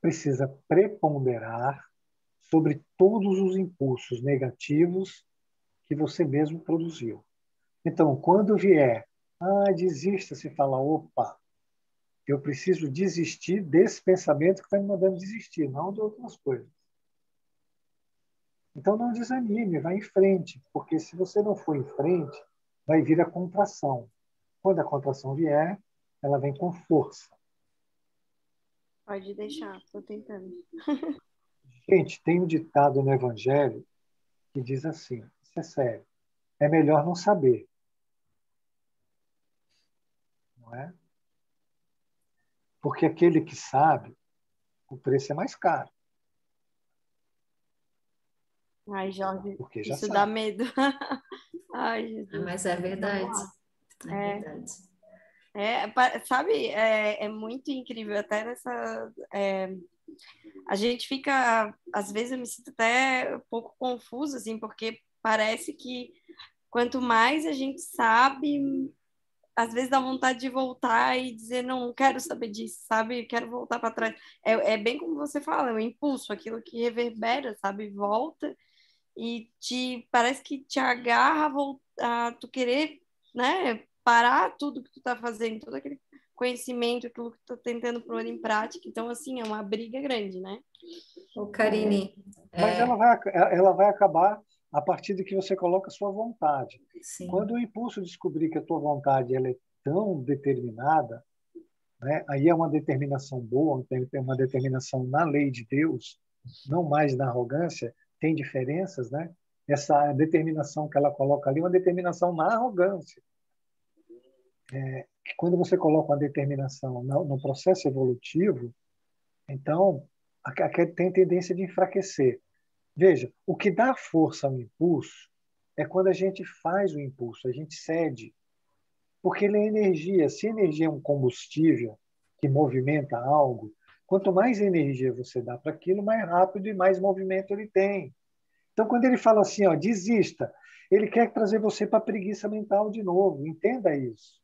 precisa preponderar sobre todos os impulsos negativos que você mesmo produziu. Então, quando vier, desista, se fala, opa, eu preciso desistir desse pensamento que está me mandando desistir, não de outras coisas. Então, não desanime, vai em frente, porque se você não for em frente, vai vir a contração. Quando a contração vier, ela vem com força. Pode deixar, estou tentando. Gente, tem um ditado no Evangelho que diz assim, isso é sério, é melhor não saber. Não é? Porque aquele que sabe, o preço é mais caro. Ai, Jorge, Porque já isso sabe. dá medo. Ai, Jesus. Mas é verdade. É verdade. Sabe, é muito incrível, até a gente fica, às vezes eu me sinto até um pouco confusa, assim, porque parece que quanto mais a gente sabe, às vezes dá vontade de voltar e dizer, não quero saber disso, sabe? Quero voltar para trás. É bem como você fala, é um impulso, aquilo que reverbera, sabe? Volta e parece que te agarra a tu querer, né? Parar tudo que tu tá fazendo, todo aquele conhecimento, aquilo que tu tá tentando pôr em prática. Então, assim, é uma briga grande, né? Ô, Karine, Mas ela vai acabar a partir de que você coloca a sua vontade. sim. Quando o impulso descobrir que a tua vontade ela é tão determinada, né, aí é uma determinação boa, tem uma determinação na lei de Deus, não mais na arrogância, tem diferenças, né? Essa determinação que ela coloca ali é uma determinação na arrogância. Quando você coloca uma determinação no processo evolutivo, então tem tendência de enfraquecer. Veja, o que dá força ao impulso é quando a gente faz o impulso, a gente cede. porque ele é energia. Se energia é um combustível que movimenta algo, quanto mais energia você dá para aquilo, mais rápido e mais movimento ele tem. Então, quando ele fala assim, ó, desista, ele quer trazer você para a preguiça mental de novo. Entenda isso.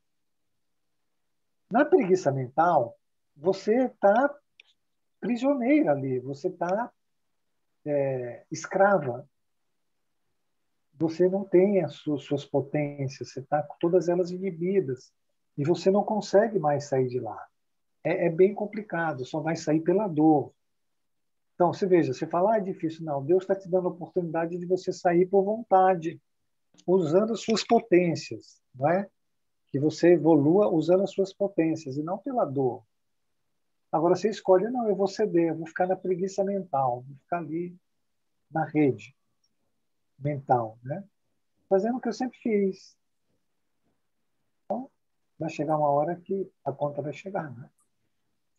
Na preguiça mental, você está prisioneira ali, você está escrava. Você não tem as suas potências, você está com todas elas inibidas e você não consegue mais sair de lá. É bem complicado, só vai sair pela dor. Então, você veja, você fala, é difícil. Não, Deus está te dando a oportunidade de você sair por vontade, usando as suas potências, não é? Que você evolua usando as suas potências e não pela dor. Agora você escolhe, não, eu vou ceder, eu vou ficar na preguiça mental, vou ficar ali na rede mental, né? Fazendo o que eu sempre fiz. Então, vai chegar uma hora que a conta vai chegar, né?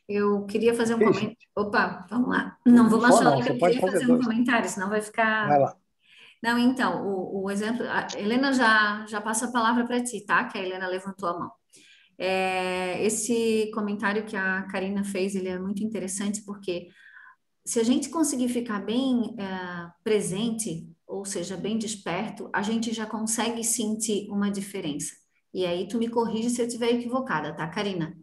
Eu queria fazer um Ok, comentário. gente? Opa, vamos lá. Não vou Só baixar não, lá que você eu pode queria fazer fazer um dois. comentário, senão vai Vai ficar. lá. Não, então, o exemplo. A Helena já passa a palavra para ti, tá? Que a Helena levantou a mão. Esse comentário que a Karina fez, ele é muito interessante porque se a gente conseguir ficar bem presente, ou seja, bem desperto, a gente já consegue sentir uma diferença. E aí tu me corrige se eu estiver equivocada, tá, Karina?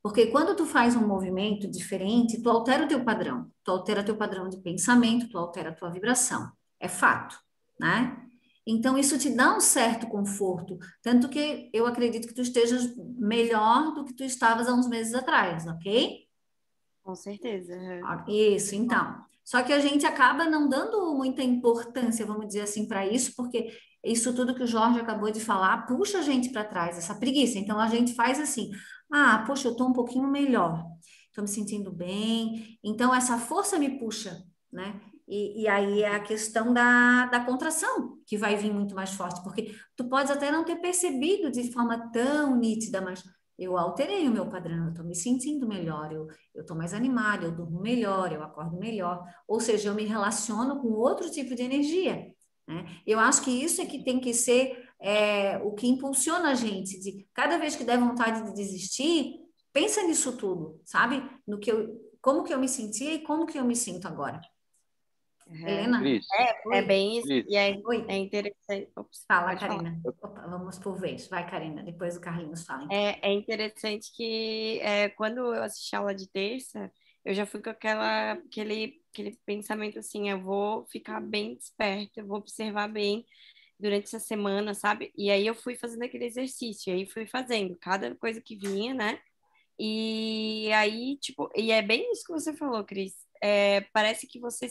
Porque quando tu faz um movimento diferente, tu altera o teu padrão, tu altera teu padrão de pensamento, tu altera a tua vibração. É fato, né? Então isso te dá um certo conforto, tanto que eu acredito que tu estejas melhor do que tu estavas há uns meses atrás, ok? Com certeza. Isso, então. Só que a gente acaba não dando muita importância, vamos dizer assim, para isso, porque isso tudo que o Jorge acabou de falar puxa a gente para trás, essa preguiça. Então a gente faz assim: ah, poxa, eu estou um pouquinho melhor, estou me sentindo bem. Então essa força me puxa, né? E aí é a questão da contração, que vai vir muito mais forte, porque tu podes até não ter percebido de forma tão nítida, mas eu alterei o meu padrão, eu estou me sentindo melhor, eu estou mais animada, eu durmo melhor, eu acordo melhor, ou seja, eu me relaciono com outro tipo de energia, né? Eu acho que isso é que tem que ser o que impulsiona a gente, de cada vez que der vontade de desistir, pensa nisso tudo, sabe? No que como que eu me sentia e como que eu me sinto agora. Helena? Cris, É bem isso. Cris, E aí Oi. é interessante. Ops, Fala, pode falar. Karina. Opa, vamos por vez. Vai, Karina, depois o Carlinhos fala. Então. É interessante que quando eu assisti a aula de terça, eu já fui com aquele pensamento assim, eu vou ficar bem desperta, eu vou observar bem durante essa semana, sabe? E aí eu fui fazendo aquele exercício, e aí fui fazendo cada coisa que vinha, né? E aí, tipo, e é bem isso que você falou, Cris. Parece que você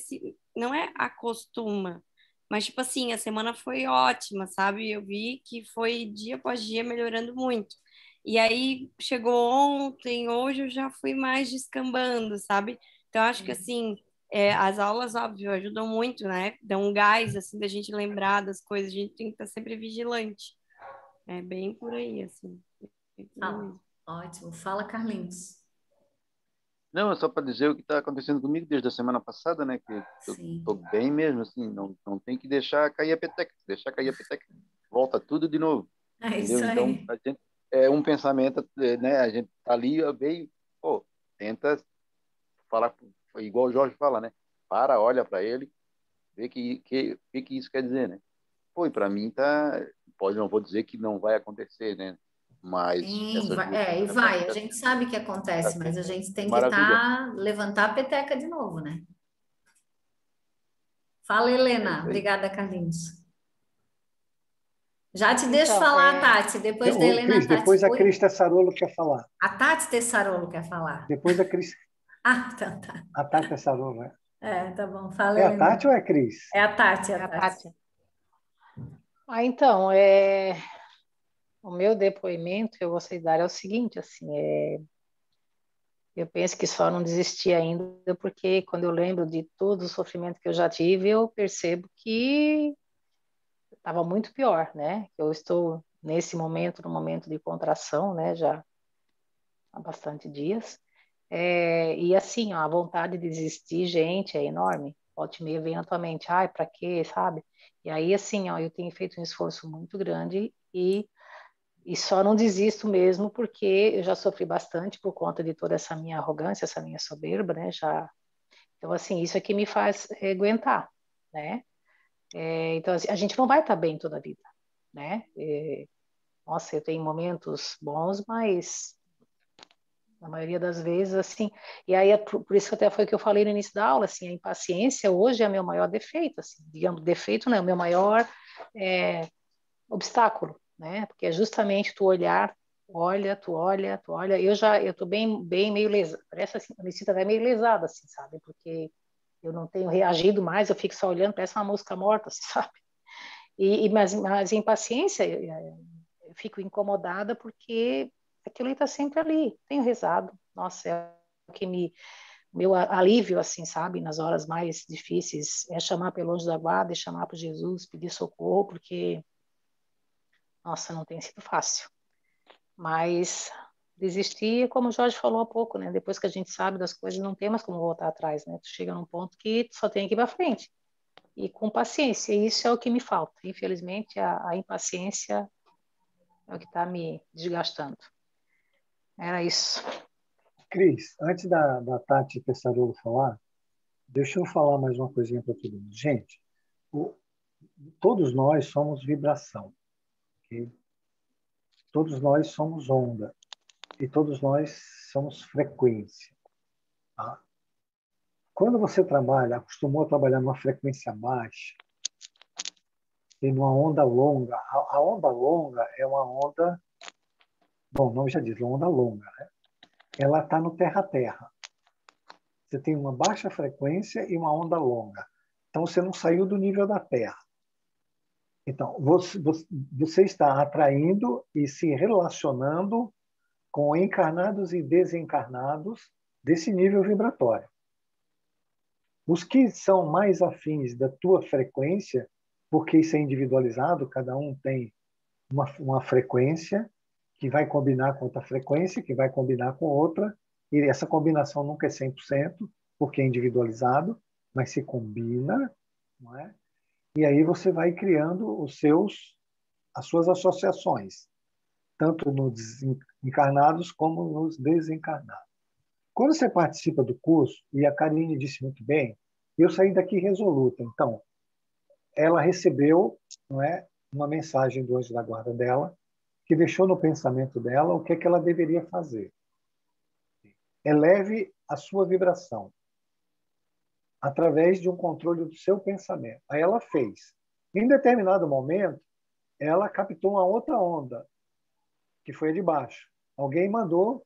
não é acostuma, mas, tipo assim, a semana foi ótima, sabe? Eu vi que foi dia após dia melhorando muito. E aí chegou ontem, hoje eu já fui mais descambando, sabe? Então, acho que, assim, as aulas, óbvio, ajudam muito, né? Dão um gás, assim, da gente lembrar das coisas, a gente tem que estar sempre vigilante. É bem por aí, assim. Fala. Ótimo. Fala, Carlinhos. não, é só para dizer o que está acontecendo comigo desde a semana passada, né? Que eu Sim. estou bem mesmo, assim, não tem que deixar cair a peteca. Se deixar cair a peteca, volta tudo de novo, É entendeu? isso Então, aí. a gente, é um pensamento, né? A gente tá ali, veio, pô, tenta falar, igual o Jorge fala, né? Olha para ele, vê que isso quer dizer, né? Pô, e para mim não vou dizer que não vai acontecer, né? Mas Sim, essas duas e semanas vai. A gente sabe que tá acontece, mas a sendo gente tem que maravilhoso. levantar a peteca de novo, né? Fala, É Helena. isso aí. Obrigada, Carlinhos. Já te deixo Então, falar, Tati. Depois da Ô, Helena, Cris, a Tati. depois a Oi? Cris Tessarolo quer falar. A Tati Tessarolo quer falar. Depois a Cris, Ah, então tá. a Tati Tessarolo, né? Tá bom. Fala, É a Helena. Tati ou é a Cris? É a Tati, é a a Tati. Tati. Então, o meu depoimento que eu gostaria de dar é o seguinte, assim, eu penso que só não desisti ainda porque quando eu lembro de todo o sofrimento que eu já tive, eu percebo que estava muito pior, né? Eu estou nesse momento, no momento de contração, né? Já há bastante dias. E assim, ó, a vontade de desistir, gente, é enorme. Volta e meia vem na tua mente, ai, para quê, sabe? E aí, assim, ó, eu tenho feito um esforço muito grande e E só não desisto mesmo porque eu já sofri bastante por conta de toda essa minha arrogância, essa minha soberba, né? Já, então, assim, isso é que me faz aguentar, né? Então, assim, a gente não vai estar bem toda a vida, né? Nossa, eu tenho momentos bons, mas na maioria das vezes, assim, e aí é por isso que até foi o que eu falei no início da aula, assim, a impaciência hoje é meu maior defeito, assim, digamos, defeito não, é o meu maior obstáculo, né? Porque é justamente tu olhar, tu olha, eu tô bem meio lesada, parece assim, me sinto até meio lesada, assim, sabe? Porque eu não tenho reagido mais, eu fico só olhando, parece uma mosca morta, assim, sabe? Mas impaciência, eu fico incomodada porque aquilo está sempre ali. Tenho rezado, nossa, é o que meu alívio, assim, sabe, nas horas mais difíceis, é chamar pelo anjo da guarda, é chamar para Jesus, pedir socorro, porque, nossa, não tem sido fácil. Mas desistir, como o Jorge falou há pouco, né? Depois que a gente sabe das coisas, não tem mais como voltar atrás, né? Tu chega num ponto que tu só tem que ir para frente. E com paciência, e isso é o que me falta. Infelizmente, a impaciência é o que está me desgastando. Era isso. Cris, antes da Tati Pessarolo falar, deixa eu falar mais uma coisinha para todo mundo. Gente, todos nós somos vibração, ok? Todos nós somos onda e todos nós somos frequência. Tá? Quando você trabalha, acostumou a trabalhar numa frequência baixa e numa onda longa, a onda longa é uma onda, bom, o nome já diz, uma onda longa, né? Ela está no terra-terra. Você tem uma baixa frequência e uma onda longa. Então, você não saiu do nível da Terra. Então, você está atraindo e se relacionando com encarnados e desencarnados desse nível vibratório. Os que são mais afins da tua frequência, porque isso é individualizado, cada um tem uma frequência que vai combinar com outra frequência, que vai combinar com outra, e essa combinação nunca é 100%, porque é individualizado, mas se combina, não é? E aí você vai criando as suas associações, tanto nos encarnados como nos desencarnados. Quando você participa do curso, e a Karine disse muito bem, eu saí daqui resoluta. Então, ela recebeu, não é, uma mensagem do anjo da guarda dela, que deixou no pensamento dela o que é que ela deveria fazer. Eleve a sua vibração através de um controle do seu pensamento. Aí ela fez. Em determinado momento, ela captou uma outra onda, que foi a de baixo. Alguém mandou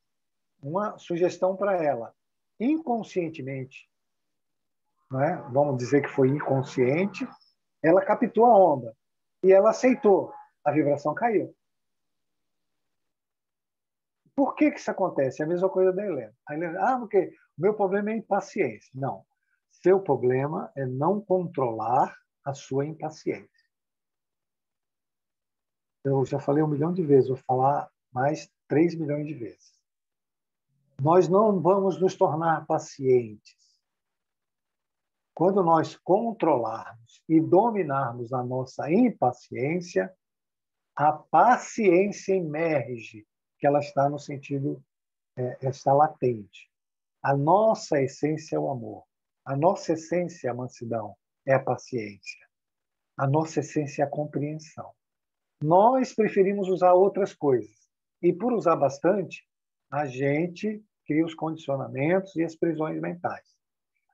uma sugestão para ela. Inconscientemente, não é? Vamos dizer que foi inconsciente, ela captou a onda e ela aceitou. A vibração caiu. Por que isso acontece? É a mesma coisa da Helena. A Helena, porque o meu problema é impaciência. Não. Seu problema é não controlar a sua impaciência. Eu já falei 1 milhão de vezes, vou falar mais 3 milhões de vezes. Nós não vamos nos tornar pacientes quando nós controlarmos e dominarmos a nossa impaciência. A paciência emerge, que ela está no sentido, está latente. A nossa essência é o amor. A nossa essência é a mansidão, é a paciência. A nossa essência é a compreensão. Nós preferimos usar outras coisas. E por usar bastante, a gente cria os condicionamentos e as prisões mentais.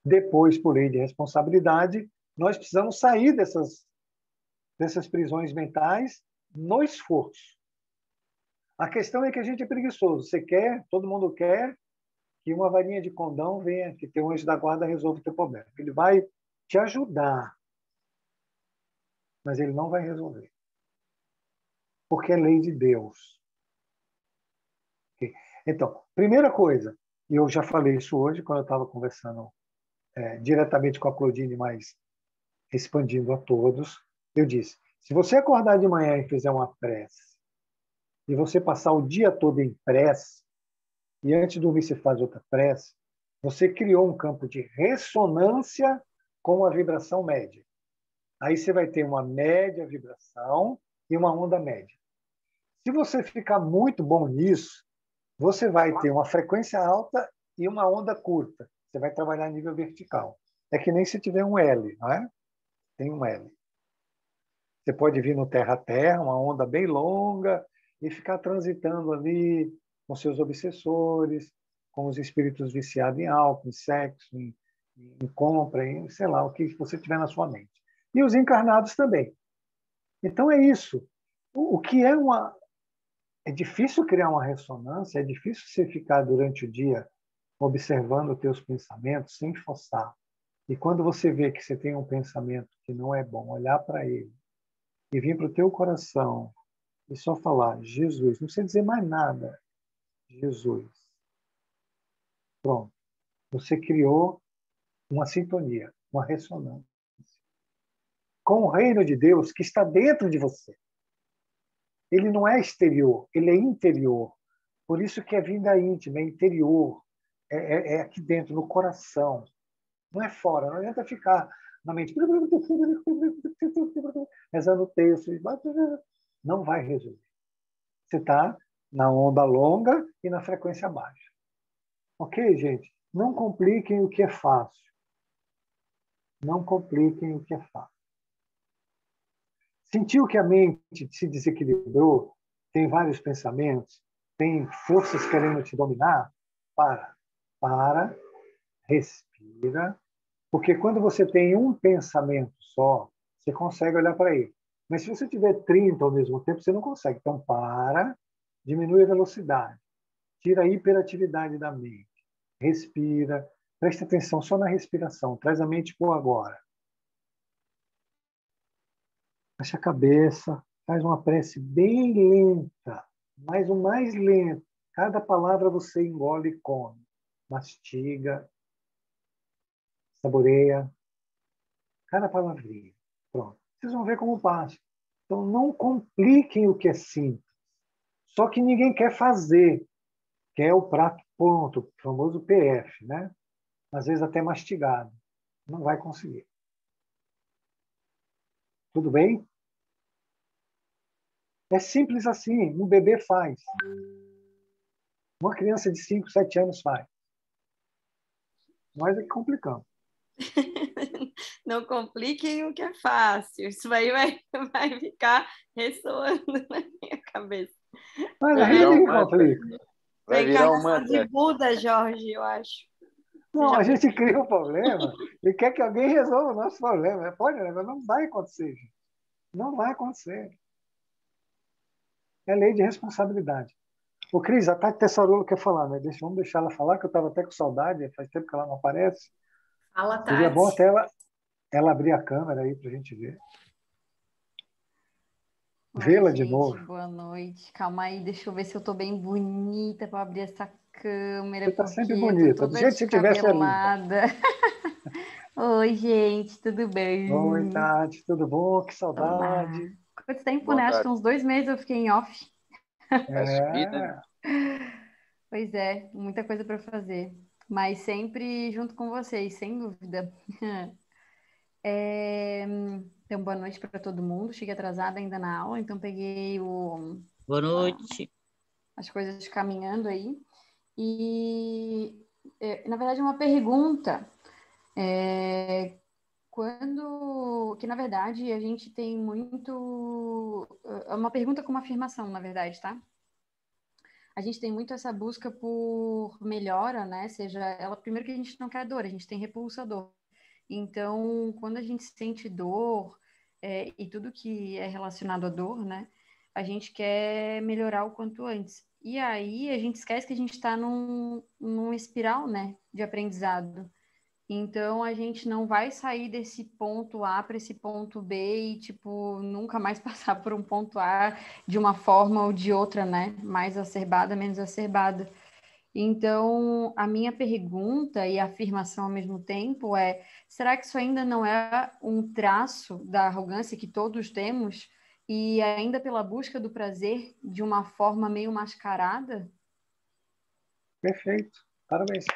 Depois, por lei de responsabilidade, nós precisamos sair dessas prisões mentais no esforço. A questão é que a gente é preguiçoso. Você quer, todo mundo quer que uma varinha de condão venha, que teu anjo da guarda resolva o teu problema. Ele vai te ajudar, mas ele não vai resolver. Porque é lei de Deus. Okay? Então, primeira coisa, e eu já falei isso hoje, quando eu estava conversando diretamente com a Claudine, mas expandindo a todos, eu disse, se você acordar de manhã e fizer uma prece, e você passar o dia todo em prece, e antes de dormir você faz outra prece, você criou um campo de ressonância com a vibração média. Aí você vai ter uma média vibração e uma onda média. Se você ficar muito bom nisso, você vai ter uma frequência alta e uma onda curta. Você vai trabalhar a nível vertical. É que nem se tiver um L, não é? Tem um L. Você pode vir no terra a terra, uma onda bem longa, e ficar transitando ali com seus obsessores, com os espíritos viciados em álcool, em sexo, em compra, em sei lá, o que você tiver na sua mente. E os encarnados também. Então é isso. O que é uma... É difícil criar uma ressonância, é difícil você ficar durante o dia observando os teus pensamentos sem forçar. E quando você vê que você tem um pensamento que não é bom, olhar para ele e vir para o teu coração e só falar, Jesus, não precisa dizer mais nada, Jesus. Pronto. Você criou uma sintonia, uma ressonância com o reino de Deus que está dentro de você. Ele não é exterior, ele é interior. Por isso que é vinda íntima, é interior, é aqui dentro, no coração. Não é fora, não adianta ficar na mente rezando o texto. Não vai resolver. Você está na onda longa e na frequência baixa. Ok, gente? Não compliquem o que é fácil. Não compliquem o que é fácil. Sentiu que a mente se desequilibrou, tem vários pensamentos, tem forças querendo te dominar? Para, respira, porque quando você tem um pensamento só, você consegue olhar para ele. Mas se você tiver 30 ao mesmo tempo, você não consegue. Então, diminui a velocidade, tira a hiperatividade da mente, respira, preste atenção só na respiração, traz a mente para o agora. Baixa a cabeça, faz uma prece bem lenta, mas o mais lento. Cada palavra você engole e come, mastiga, saboreia, cada palavrinha. Pronto. Vocês vão ver como passa. Então, não compliquem o que é simples. Só que ninguém quer fazer, que é o prato pronto, o famoso PF, né? Às vezes até mastigado. Não vai conseguir. Tudo bem? É simples assim. Um bebê faz. Uma criança de 5, 7 anos faz. Nós é que complicamos. Não compliquem o que é fácil. Isso aí vai ficar ressoando na minha cabeça. Mas Vai a virar gente que um mantra. complica. Vai virar um Reencarnação de mantra. Buda, Jorge, eu acho. Não, a gente cria um problema e quer que alguém resolva o nosso problema. Pode, mas não vai acontecer, gente. Não vai acontecer. É lei de responsabilidade. Ô, Cris, a Tati Tessarulo quer falar, né? Vamos deixar ela falar, que eu estava até com saudade, faz tempo que ela não aparece. Fala, Seria bom Tati. até ela abrir a câmera aí para a gente ver. Vê-la de novo. Boa noite. Calma aí, deixa eu ver se eu tô bem bonita para abrir essa câmera, Você está porque sempre eu tô bonita. Do toda jeito que você tivesse, é linda. descabelada. Oi, gente, tudo bem? Oi, Tati, tudo bom? Que Olá. saudade. Quanto tempo, Boa né? Acho que tarde. uns 2 meses eu fiquei em off. Tá sumida, né? Pois é, muita coisa para fazer, mas sempre junto com vocês, sem dúvida. Então, boa noite para todo mundo. Cheguei atrasada ainda na aula, então peguei Boa noite. as coisas caminhando aí. E, na verdade, uma pergunta. Que, na verdade, a gente tem muito... É uma pergunta com uma afirmação, na verdade, tá? A gente tem muito essa busca por melhora, né? Seja ela... Primeiro que a gente não quer dor, a gente tem repulsa à dor. Então, quando a gente sente dor, e tudo que é relacionado à dor, né? A gente quer melhorar o quanto antes. E aí, a gente esquece que a gente está num espiral, né? De aprendizado. Então, a gente não vai sair desse ponto A para esse ponto B e, tipo, nunca mais passar por um ponto A de uma forma ou de outra, né? Mais acerbada, menos acerbada. Então, a minha pergunta e afirmação ao mesmo tempo é: será que isso ainda não é um traço da arrogância que todos temos e ainda pela busca do prazer de uma forma meio mascarada? Perfeito. Parabéns.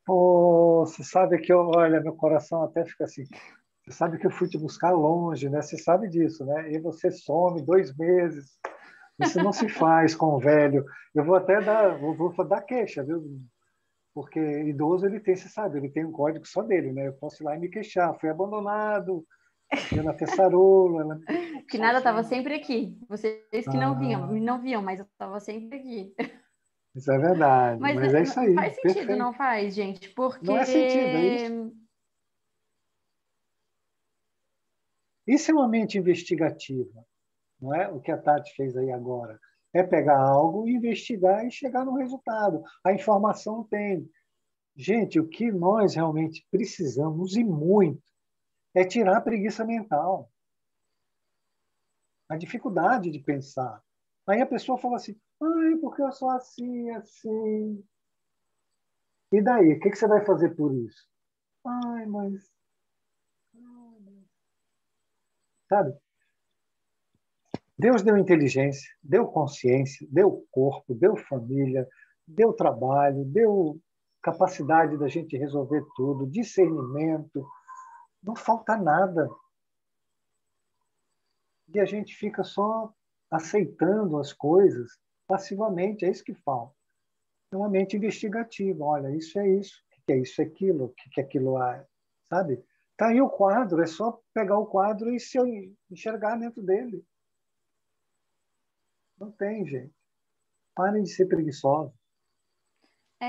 Você sabe que olha, meu coração até fica assim. Você sabe que eu fui te buscar longe, né? Você sabe disso, né? E você some 2 meses. Isso não se faz com o velho. Eu vou até vou dar queixa, viu? Porque idoso ele tem, você sabe, ele tem um código só dele, né? Eu posso ir lá e me queixar. Fui abandonado, eu na Tessarola, ela me deixou aqui Que nada estava sozinho. sempre aqui. Vocês que não viam, mas eu estava sempre aqui. Isso é verdade, Mas mas é isso não aí, faz sentido, perfeito. não faz, gente, Não é sentido, é isso. porque Isso é uma mente investigativa, não é? O que a Tati fez aí agora. É pegar algo, investigar e chegar no resultado. A informação tem. Gente, o que nós realmente precisamos, e muito, é tirar a preguiça mental, a dificuldade de pensar. Aí a pessoa fala assim, ai, porque eu sou assim, assim. E daí? O que você vai fazer por isso? Ai, mas... Sabe? Deus deu inteligência, deu consciência, deu corpo, deu família, deu trabalho, deu capacidade da gente resolver tudo, discernimento. Não falta nada. E a gente fica só aceitando as coisas passivamente. É isso que falta. É uma mente investigativa. Olha, isso é isso. O que é isso? É aquilo. O que é aquilo? Sabe? Está aí o quadro. É só pegar o quadro e se enxergar dentro dele. Não tem, gente. Parem de ser preguiçosos.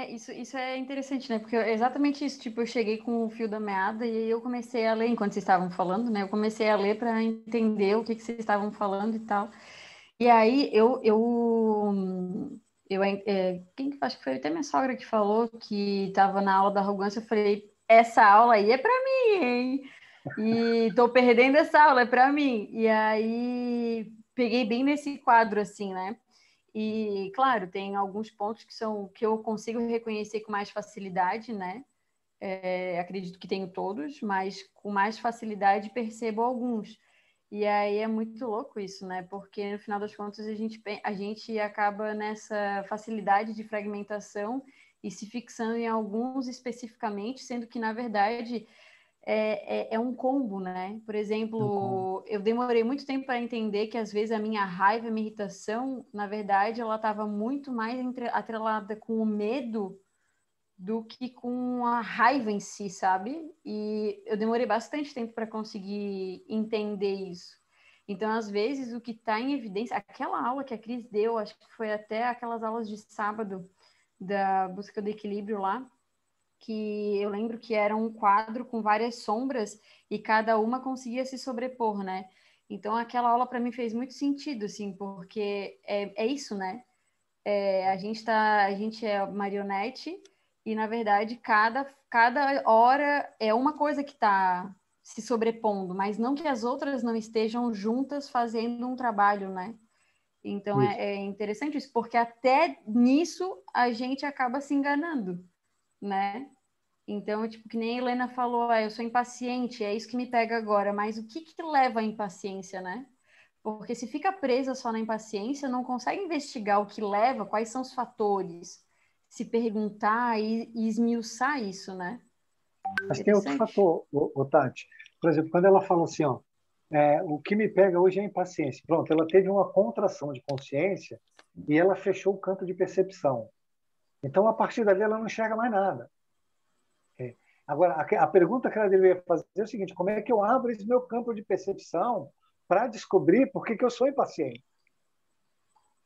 isso é interessante, né? Porque é exatamente isso. Tipo, eu cheguei com o fio da meada e aí eu comecei a ler, enquanto vocês estavam falando, né? Eu comecei a ler para entender o que vocês estavam falando e tal. E aí acho que foi até minha sogra que falou que estava na aula da arrogância. Eu falei, essa aula aí é para mim, hein? E tô perdendo essa aula, é para mim. E aí peguei bem nesse quadro, assim, né? E, claro, tem alguns pontos que eu consigo reconhecer com mais facilidade, né? Acredito que tenho todos, mas com mais facilidade percebo alguns. E aí é muito louco isso, né? Porque no final das contas a gente acaba nessa facilidade de fragmentação e se fixando em alguns especificamente, sendo que, na verdade, é um combo, né? Por exemplo, eu demorei muito tempo para entender que às vezes a minha raiva, a minha irritação, na verdade, ela estava muito mais atrelada com o medo do que com a raiva em si, sabe? E eu demorei bastante tempo para conseguir entender isso. Então, às vezes, o que está em evidência, aquela aula que a Cris deu, acho que foi até aquelas aulas de sábado da busca do equilíbrio lá, que eu lembro que era um quadro com várias sombras e cada uma conseguia se sobrepor, né? Então, aquela aula para mim fez muito sentido, assim, porque é isso, né? A gente é marionete e, na verdade, cada hora é uma coisa que está se sobrepondo, mas não que as outras não estejam juntas fazendo um trabalho, né? Então, é interessante isso, porque até nisso a gente acaba se enganando, né? Então, tipo, que nem a Helena falou, eu sou impaciente, é isso que me pega agora, mas o que leva à impaciência, né? Porque se fica presa só na impaciência, não consegue investigar o que leva, quais são os fatores, se perguntar e esmiuçar isso, né? Mas tem outro Interessante. fator, Tati. Por exemplo, quando ela fala assim, ó, o que me pega hoje é a impaciência. Pronto, ela teve uma contração de consciência e ela fechou o campo de percepção. Então, a partir dali, ela não enxerga mais nada. Agora, a pergunta que ela deveria fazer é o seguinte: como é que eu abro esse meu campo de percepção para descobrir por que eu sou impaciente?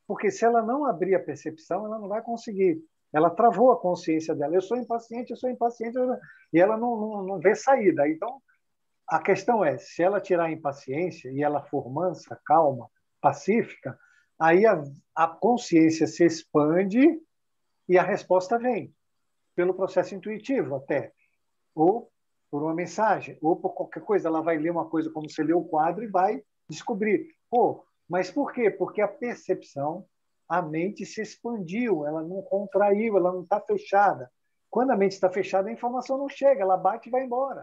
Porque se ela não abrir a percepção, ela não vai conseguir. Ela travou a consciência dela. Eu sou impaciente, e ela não vê saída. Então, a questão é, se ela tirar a impaciência e ela for mansa, calma, pacífica, aí a consciência se expande e a resposta vem, pelo processo intuitivo até, ou por uma mensagem, ou por qualquer coisa. Ela vai ler uma coisa como você lê o quadro e vai descobrir. Mas por quê? Porque a percepção, a mente se expandiu, ela não contraiu, ela não está fechada. Quando a mente está fechada, a informação não chega, ela bate e vai embora.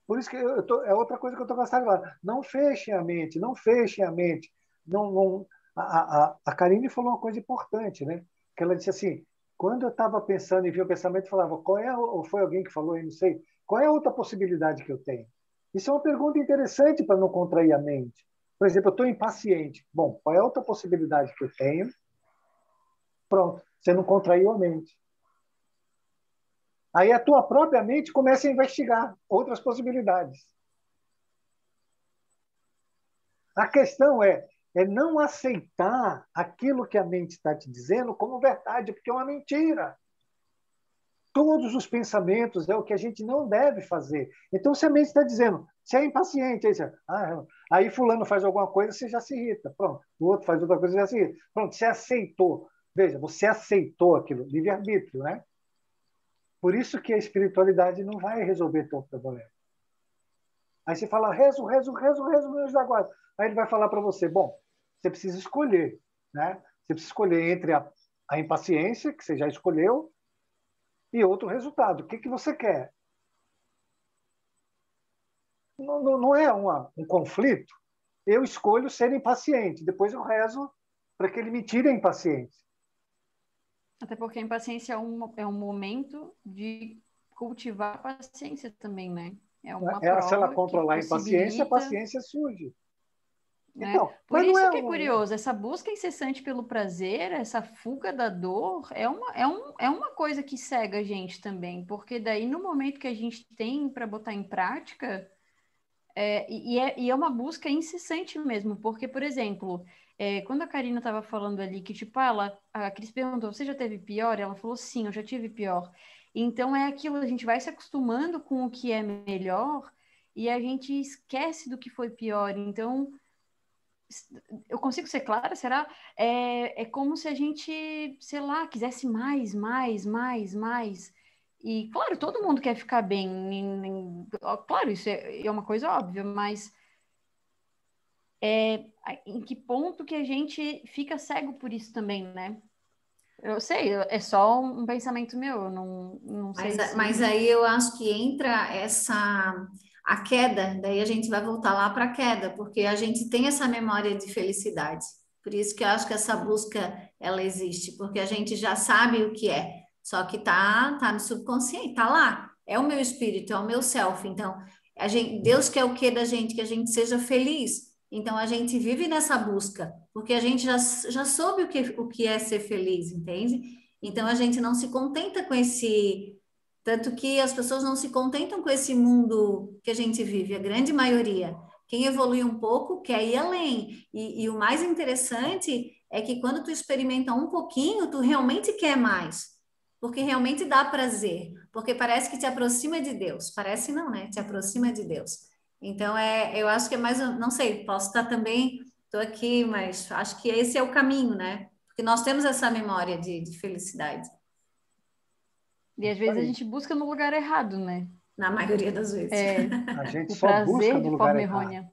Por isso que é outra coisa que eu estou gostando agora. Não fechem a mente, não fechem a mente. A Karine falou uma coisa importante, né? Que ela disse assim, quando eu estava pensando e vi o pensamento, eu falava, qual é, ou foi alguém que falou, eu não sei, Qual é a outra possibilidade que eu tenho? Isso é uma pergunta interessante para não contrair a mente. Por exemplo, eu estou impaciente. Bom, qual é a outra possibilidade que eu tenho? Pronto, você não contraiu a mente. Aí a tua própria mente começa a investigar outras possibilidades. A questão é não aceitar aquilo que a mente está te dizendo como verdade, porque é uma mentira. Todos os pensamentos é o que a gente não deve fazer. Então, se a mente está dizendo, você é impaciente, aí fulano faz alguma coisa, você já se irrita. Pronto. O outro faz outra coisa, você já se irrita. Pronto, você aceitou. Veja, você aceitou aquilo, livre-arbítrio, né? Por isso que a espiritualidade não vai resolver teu problema. Aí você fala, rezo, meu anjo da guarda. Aí ele vai falar para você, bom, você precisa escolher, né? Você precisa escolher entre a impaciência, que você já escolheu, e outro resultado. O que você quer? Não é um conflito. Eu escolho ser impaciente, depois eu rezo para que ele me tire a impaciência. Até porque a impaciência é um momento de cultivar a paciência também, né? É uma prova se ela controlar a impaciência, a paciência surge. Né? Então, por isso que é curioso, essa busca incessante pelo prazer, essa fuga da dor, é uma coisa que cega a gente também, porque daí no momento que a gente tem para botar em prática, é uma busca incessante mesmo, porque, por exemplo, quando a Karina estava falando ali que, tipo, a Cris perguntou, você já teve pior? Ela falou, sim, eu já tive pior. Então é aquilo, a gente vai se acostumando com o que é melhor e a gente esquece do que foi pior. Então, eu consigo ser clara? Será? É como se a gente, sei lá, quisesse mais. E, claro, todo mundo quer ficar bem. Claro, isso é uma coisa óbvia, mas em que ponto que a gente fica cego por isso também, né? Eu sei, é só um pensamento meu, eu não sei se... Mas aí eu acho que entra a queda, daí a gente vai voltar lá para a queda, porque a gente tem essa memória de felicidade. Por isso que eu acho que essa busca, ela existe, porque a gente já sabe o que é, só que tá no subconsciente, tá lá. É o meu espírito, é o meu self. Então, Deus quer o que da gente? Que a gente seja feliz. Então, a gente vive nessa busca, porque a gente já soube o que é ser feliz, entende? Então, a gente não se contenta com esse... Tanto que as pessoas não se contentam com esse mundo que a gente vive, a grande maioria. Quem evolui um pouco quer ir além. E o mais interessante é que quando tu experimenta um pouquinho, tu realmente quer mais. Porque realmente dá prazer. Porque parece que te aproxima de Deus. Parece não, né? Te aproxima de Deus. Então, eu acho que é mais... Não sei, posso estar também... Estou aqui, mas acho que esse é o caminho, né? Porque nós temos essa memória de felicidade. E às vezes a gente busca no lugar errado, né? Na maioria das vezes. A gente o só prazer busca no de lugar forma errado. errônea.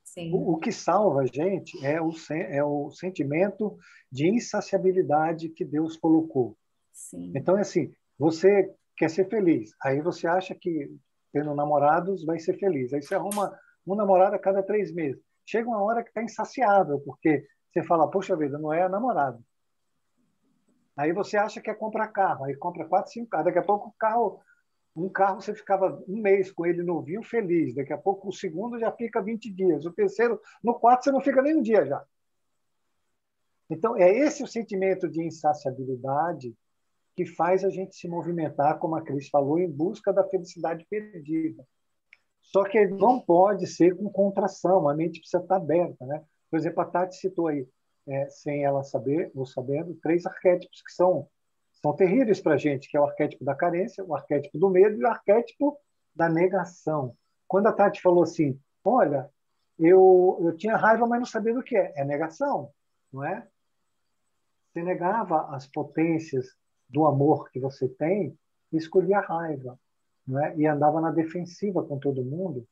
Sim. O que salva a gente é o sentimento de insaciabilidade que Deus colocou. Sim. Então, é assim, você quer ser feliz, aí você acha que tendo namorados vai ser feliz. Aí você arruma um namorado a cada 3 meses. Chega uma hora que está insaciável, porque você fala, poxa vida, não é namorado. Aí você acha que é comprar carro, aí compra 4, 5 carros. Daqui a pouco um carro você ficava 1 mês com ele novinho, feliz. Daqui a pouco o segundo já fica 20 dias. O terceiro, no quarto você não fica nem um dia já. Então, é esse o sentimento de insaciabilidade que faz a gente se movimentar, como a Cris falou, em busca da felicidade perdida. Só que não pode ser com contração, a mente precisa estar aberta, né? Por exemplo, a Tati citou aí, sem ela saber, ou sabendo, 3 arquétipos que são terríveis para a gente, que é o arquétipo da carência, o arquétipo do medo e o arquétipo da negação. Quando a Tati falou assim, olha, eu tinha raiva, mas não sabia do que é. É negação, não é? Você negava as potências do amor que você tem e escolhia a raiva, não é? E andava na defensiva com todo mundo.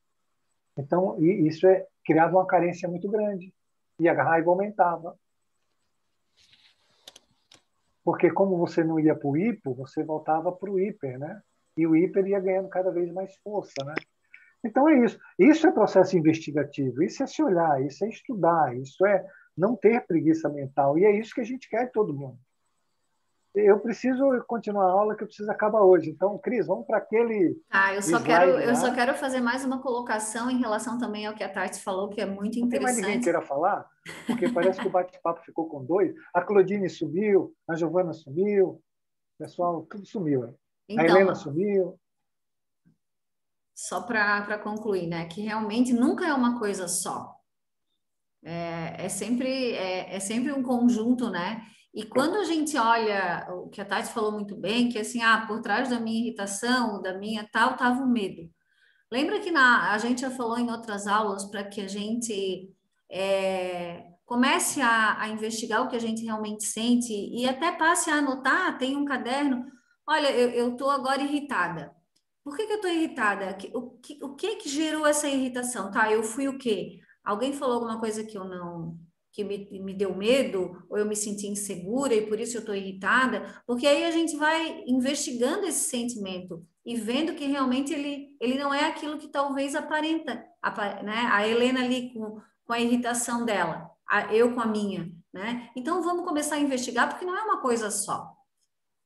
Então, isso criava uma carência muito grande. E a raiva aumentava. Porque como você não ia para o hipo, você voltava para o hiper, né? E o hiper ia ganhando cada vez mais força, né? Então é isso. Isso é processo investigativo, isso é se olhar, isso é estudar, isso é não ter preguiça mental. E é isso que a gente quer de todo mundo. eu preciso continuar a aula, que eu preciso acabar hoje. Então, Cris, vamos para aquele Tá, slide eu só lá. quero fazer mais uma colocação em relação também ao que a Tati falou, que é muito Não tem mais ninguém que interessante. queira falar? Porque parece que o bate-papo ficou com dois. A Claudine sumiu, a Giovana sumiu, o pessoal, tudo sumiu. A Helena Então, sumiu. só para concluir, né, que realmente nunca é uma coisa só. É sempre um conjunto, né? E quando a gente olha o que a Tati falou muito bem, que assim, por trás da minha irritação, da minha tal, estava o medo. Lembra que a gente já falou em outras aulas para que a gente comece a investigar o que a gente realmente sente e até passe a anotar, tem um caderno. Olha, eu estou agora irritada. Por que eu estou irritada? O que gerou essa irritação? Tá, eu fui o quê? Alguém falou alguma coisa que eu não, que me deu medo, ou eu me senti insegura e por isso eu estou irritada? Porque aí a gente vai investigando esse sentimento e vendo que realmente ele não é aquilo que talvez aparenta, né? A Helena ali com a irritação dela, eu com a minha, né? Então vamos começar a investigar, porque não é uma coisa só.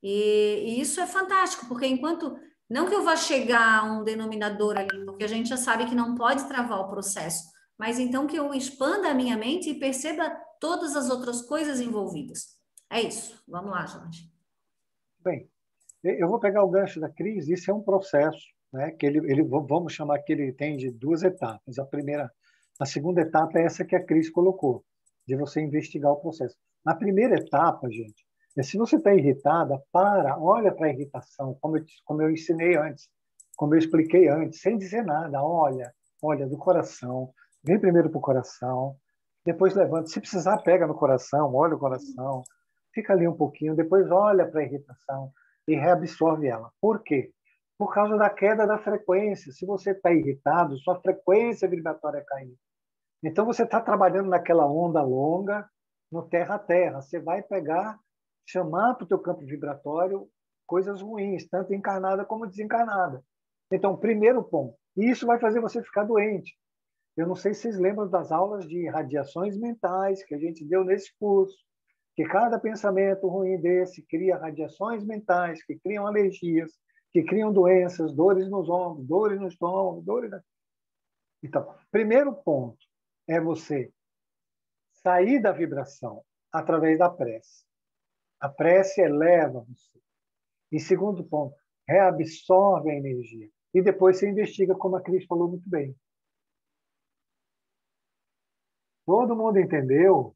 E isso é fantástico, porque enquanto não que eu vá chegar a um denominador ali, porque a gente já sabe que não pode travar o processo, mas então que eu expanda a minha mente e perceba todas as outras coisas envolvidas. É isso. Vamos lá, Jorge. Bem, eu vou pegar o gancho da Cris. Isso é um processo, né, que vamos chamar que ele tem de duas etapas. A segunda etapa é essa que a Cris colocou, de você investigar o processo. Na primeira etapa, gente, se você está irritada, olha para a irritação, como eu ensinei antes, como eu expliquei antes, sem dizer nada. Olha do coração, vem primeiro para o coração, depois levanta. Se precisar, pega no coração, olha o coração, fica ali um pouquinho, depois olha para a irritação e reabsorve ela. Por quê? Por causa da queda da frequência. Se você está irritado, sua frequência vibratória caiu. Então, você está trabalhando naquela onda longa, no terra a terra. Você vai chamar para o teu campo vibratório coisas ruins, tanto encarnada como desencarnada. Então, primeiro ponto. E isso vai fazer você ficar doente. Eu não sei se vocês lembram das aulas de radiações mentais que a gente deu nesse curso, que cada pensamento ruim desse cria radiações mentais, que criam alergias, que criam doenças, dores nos ombros, dores no estômago, dores... Então, primeiro ponto é você sair da vibração através da prece. A prece eleva você. E segundo ponto, reabsorve a energia. E depois você investiga, como a Cris falou muito bem. Todo mundo entendeu?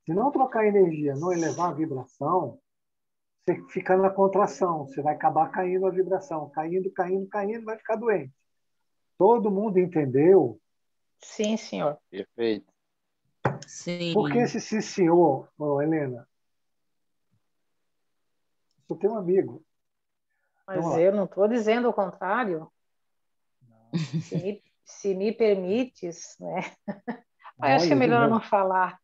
Se não trocar energia, não elevar a vibração, você fica na contração, você vai acabar caindo a vibração, caindo, vai ficar doente. Todo mundo entendeu? Sim, senhor. Perfeito. Sim. Por que esse senhor, Helena? Sou teu amigo. Mas eu não estou dizendo o contrário. Se me permites, né? Mas acho que é melhor eu não falar.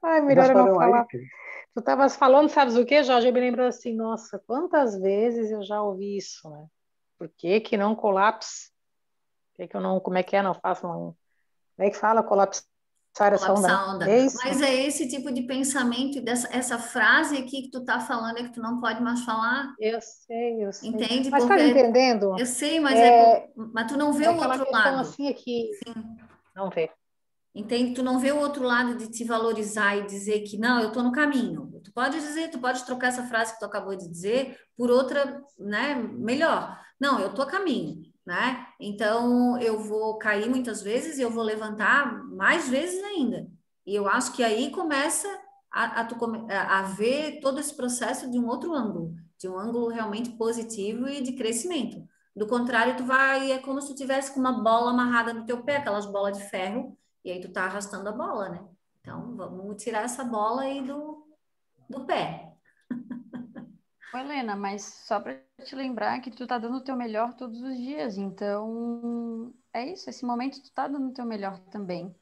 Ai, melhor eu não falar. Tu estavas falando, sabes o quê, Jorge? Eu me lembro assim, nossa, quantas vezes eu já ouvi isso, né? Por que que não colapse? Por que que eu não, como é que é? Não faço um... Como é que fala? Colapsar essa onda, Colapsar a onda. né? É isso? Mas é esse tipo de pensamento, essa frase aqui que tu tá falando é que tu não pode mais falar. Eu sei. Entende? Mas Porque tá entendendo? eu sei, mas mas tu não vê É o aquela outro questão lado. assim é que não vê. Entende? Tu não vê o outro lado de te valorizar e dizer que não, eu estou no caminho. Tu pode dizer, tu pode trocar essa frase que tu acabou de dizer por outra, né, melhor. Não, eu estou a caminho, né? Então eu vou cair muitas vezes e eu vou levantar mais vezes ainda. E eu acho que aí começa a ver todo esse processo de um outro ângulo, de um ângulo realmente positivo e de crescimento. Do contrário, é como se tu tivesse com uma bola amarrada no teu pé, aquelas bolas de ferro. E aí tu tá arrastando a bola, né? Então, vamos tirar essa bola aí do pé. Ô, Helena, mas só para te lembrar que tu tá dando o teu melhor todos os dias. Então, é isso. Esse momento tu tá dando o teu melhor também.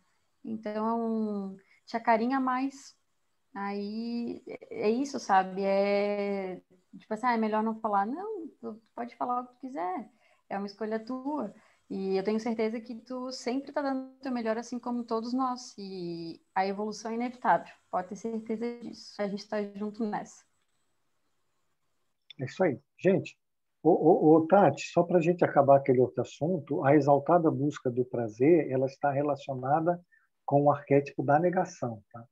Então, te acarinha mais. Aí, é isso, sabe? Tipo assim, é melhor não falar. Não, tu pode falar o que tu quiser. É uma escolha tua. E eu tenho certeza que tu sempre está dando o teu melhor, assim como todos nós. E a evolução é inevitável. Pode ter certeza disso. A gente está junto nessa. É isso aí. Gente, Tati, só para a gente acabar aquele outro assunto, a exaltada busca do prazer, ela está relacionada com o arquétipo da negação. Tá?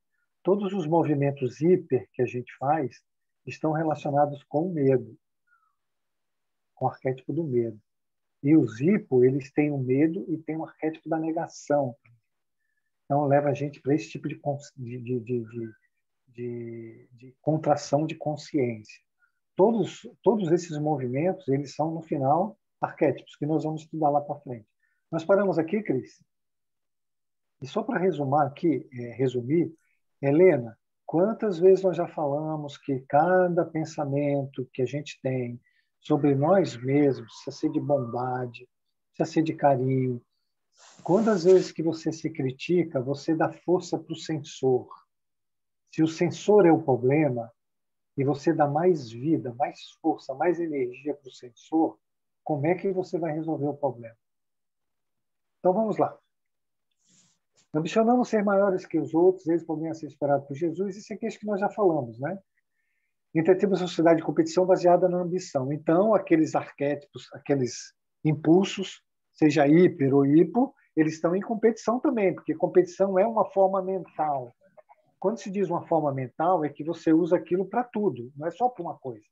Todos os movimentos hiper que a gente faz estão relacionados com o medo, com o arquétipo do medo. E os hipo, eles têm o medo e têm o arquétipo da negação. Então, leva a gente para esse tipo de contração de consciência. Todos esses movimentos, eles são, no final, arquétipos, que nós vamos estudar lá para frente. Nós paramos aqui, Cris? E só para resumir, Helena, quantas vezes nós já falamos que cada pensamento que a gente tem sobre nós mesmos, precisa ser de bondade, precisa ser de carinho. Quantas vezes que você se critica, você dá força para o sensor. Se o sensor é o problema, e você dá mais vida, mais força, mais energia para o sensor, como é que você vai resolver o problema? Então, vamos lá. Ambicionamos ser maiores que os outros, eles podem ser esperados por Jesus, isso aqui acho que nós já falamos, né? Entendemos uma sociedade de competição baseada na ambição. Então, aqueles arquétipos, aqueles impulsos, seja hiper ou hipo, eles estão em competição também, porque competição é uma forma mental. Quando se diz uma forma mental, é que você usa aquilo para tudo, não é só para uma coisa.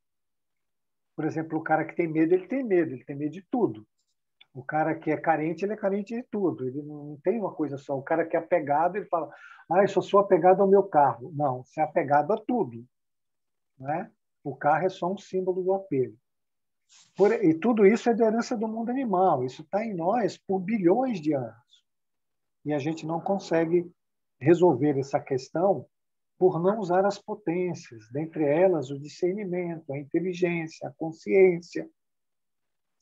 Por exemplo, o cara que tem medo, ele tem medo de tudo. O cara que é carente, ele é carente de tudo. Ele não tem uma coisa só. O cara que é apegado, ele fala, eu só sou apegado ao meu carro. Não, você é apegado a tudo. Né? O carro é só um símbolo do apego. E tudo isso é da herança do mundo animal. Isso está em nós por bilhões de anos. E a gente não consegue resolver essa questão por não usar as potências, dentre elas o discernimento, a inteligência, a consciência,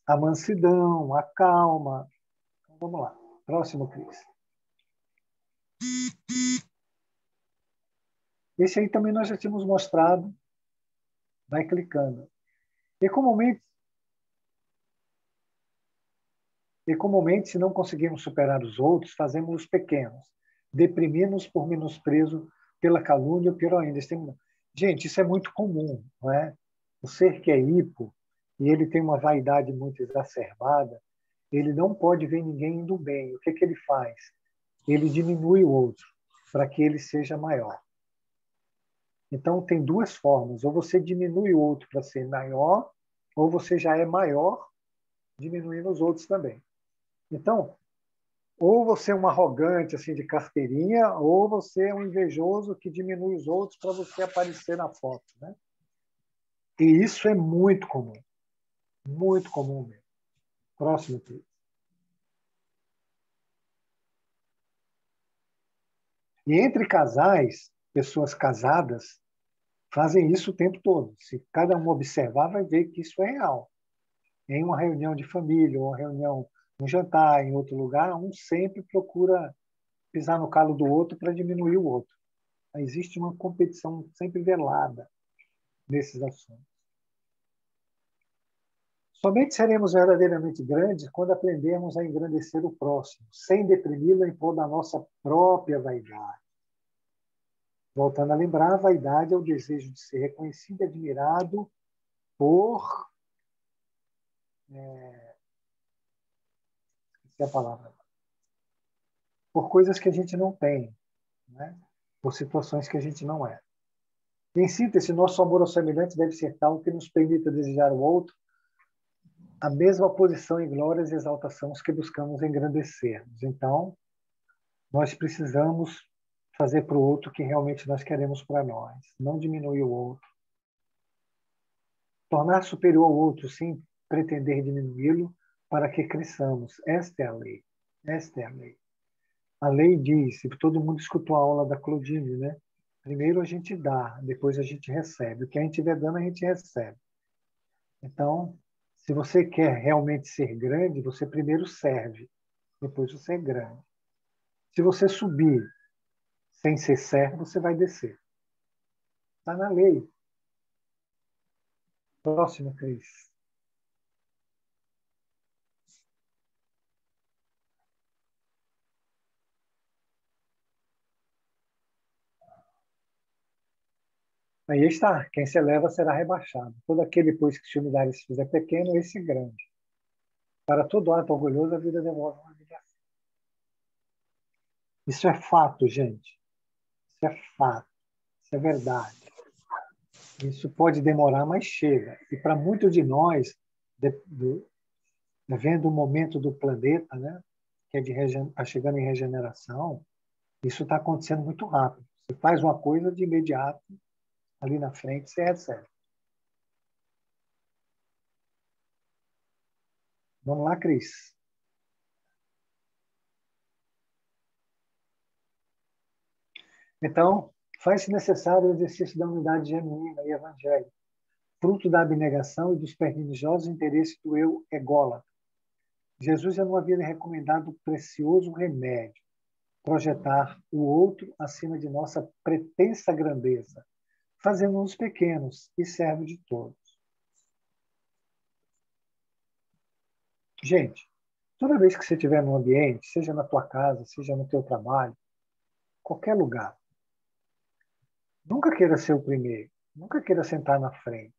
a mansidão, a calma. Então, vamos lá. Próximo, Cris. Esse aí também nós já tínhamos mostrado. Vai clicando. E comumente, se não conseguimos superar os outros, fazemos os pequenos. Deprimimos por menosprezo, pela calúnia ou pior ainda. Gente, isso é muito comum. Não é? O ser que é hipo, e ele tem uma vaidade muito exacerbada, ele não pode ver ninguém indo bem. O que ele faz? Ele diminui o outro para que ele seja maior. Então, tem duas formas. Ou você diminui o outro para ser maior, ou você já é maior, diminuindo os outros também. Então, ou você é um arrogante assim de carteirinha, ou você é um invejoso que diminui os outros para você aparecer na foto. Né? E isso é muito comum. Muito comum mesmo. Próximo, please. E entre casais, pessoas casadas, fazem isso o tempo todo. Se cada um observar, vai ver que isso é real. Em uma reunião de família, ou uma reunião, um jantar em outro lugar, um sempre procura pisar no calo do outro para diminuir o outro. Existe uma competição sempre velada nesses assuntos. Somente seremos verdadeiramente grandes quando aprendermos a engrandecer o próximo, sem deprimi-lo em prol da nossa própria vaidade. Voltando a lembrar, a vaidade é o desejo de ser reconhecido e admirado por... esqueci a palavra. Por coisas que a gente não tem, né? Por situações que a gente não é. Em síntese, nosso amor ao semelhante deve ser tal que nos permita desejar ao outro a mesma posição em glórias e exaltações que buscamos engrandecermos. Então, nós precisamos fazer para o outro o que realmente nós queremos para nós, não diminuir o outro. Tornar superior ao outro, sim, pretender diminuí-lo para que cresçamos. Esta é a lei. Esta é a lei. A lei diz, todo mundo escutou a aula da Claudine, né? Primeiro a gente dá, depois a gente recebe. O que a gente estiver dando, a gente recebe. Então, se você quer realmente ser grande, você primeiro serve, depois você é grande. Se você subir sem ser servo, você vai descer. Está na lei. Próximo, Cris. Aí está, quem se eleva será rebaixado. Todo aquele, pois, que se humilhar e se fizer pequeno, esse grande. Para todo ato orgulhoso, a vida devolve uma humilhação. Isso é fato, gente. Isso é fato. Isso é verdade. Isso pode demorar, mas chega. E para muitos de nós, vendo o momento do planeta, né, que é tá chegando em regeneração, isso está acontecendo muito rápido. Você faz uma coisa de imediato, ali na frente, você recebe. Vamos lá, Cris. Então, faz-se necessário o exercício da unidade genuína e evangélica, fruto da abnegação e dos perniciosos interesses do eu ególatra. Jesus já não havia recomendado o precioso remédio, projetar o outro acima de nossa pretensa grandeza, fazendo-nos pequenos e servos de todos. Gente, toda vez que você estiver num ambiente, seja na tua casa, seja no teu trabalho, qualquer lugar, nunca queira ser o primeiro, nunca queira sentar na frente.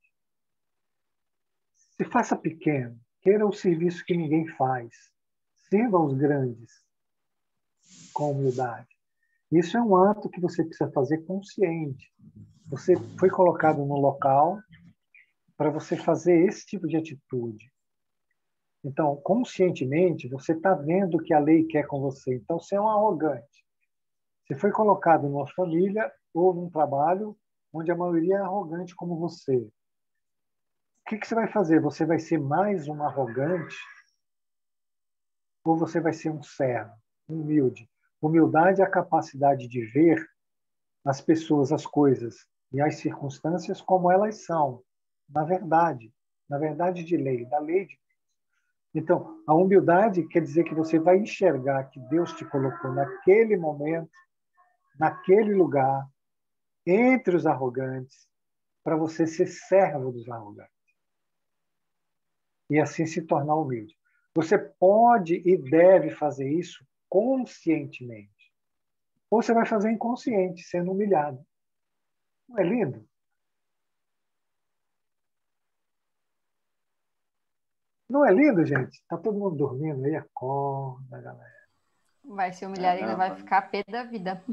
Se faça pequeno, queira o serviço que ninguém faz, sirva aos grandes com humildade. Isso é um ato que você precisa fazer consciente. Você foi colocado no local para você fazer esse tipo de atitude. Então, conscientemente, você está vendo o que a lei quer com você. Então, você é um arrogante. Você foi colocado numa família ou num trabalho onde a maioria é arrogante como você. O que você vai fazer? Você vai ser mais um arrogante ou você vai ser um servo, humilde? Humildade é a capacidade de ver as pessoas, as coisas e as circunstâncias como elas são, na verdade de lei, da lei de Deus. Então, a humildade quer dizer que você vai enxergar que Deus te colocou naquele momento, naquele lugar, entre os arrogantes, para você ser servo dos arrogantes. E assim se tornar humilde. Você pode e deve fazer isso conscientemente. Ou você vai fazer inconsciente, sendo humilhado. Não é lindo? Não é lindo, gente? Está todo mundo dormindo aí, acorda, galera. Vai se humilhar e ainda vai ficar pé da vida.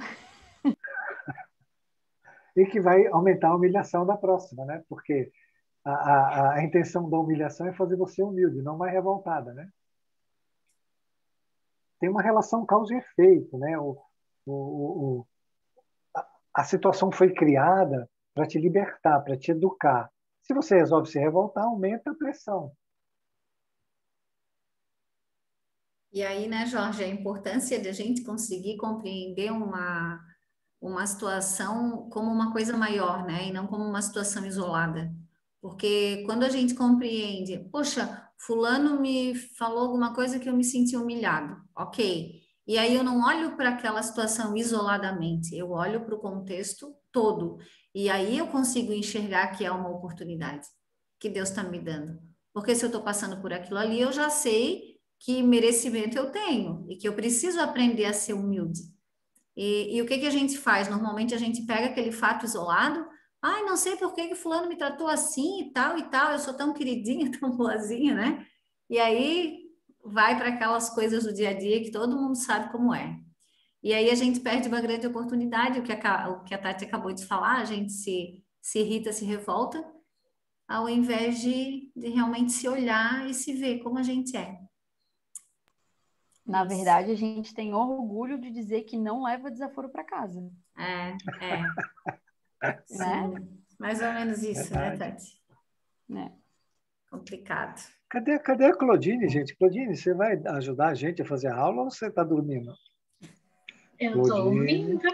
E que vai aumentar a humilhação da próxima, né? Porque a intenção da humilhação é fazer você humilde, não mais revoltada, né? Tem uma relação causa e efeito, né? A situação foi criada para te libertar, para te educar. Se você resolve se revoltar, aumenta a pressão. E aí, né, Jorge, a importância de a gente conseguir compreender uma situação como uma coisa maior, né, e não como uma situação isolada. Porque quando a gente compreende, poxa, fulano me falou alguma coisa que eu me senti humilhado, ok. E aí eu não olho para aquela situação isoladamente, eu olho para o contexto todo. E aí eu consigo enxergar que é uma oportunidade que Deus está me dando. Porque se eu estou passando por aquilo ali, eu já sei que merecimento eu tenho e que eu preciso aprender a ser humilde. E o que a gente faz? Normalmente a gente pega aquele fato isolado, ai, não sei por que fulano me tratou assim e tal, eu sou tão queridinha, tão boazinha, né? E aí vai para aquelas coisas do dia a dia que todo mundo sabe como é. E aí a gente perde uma grande oportunidade, o que a Tati acabou de falar, a gente se irrita, se revolta, ao invés de realmente se olhar e se ver como a gente é. Na verdade, a gente tem orgulho de dizer que não leva desaforo para casa. Sim, né? Mais ou menos isso, Verdade. né, Tati? Né? Complicado. Cadê a Claudine, gente? Claudine, você vai ajudar a gente a fazer a aula ou você está dormindo? Eu tô ouvindo.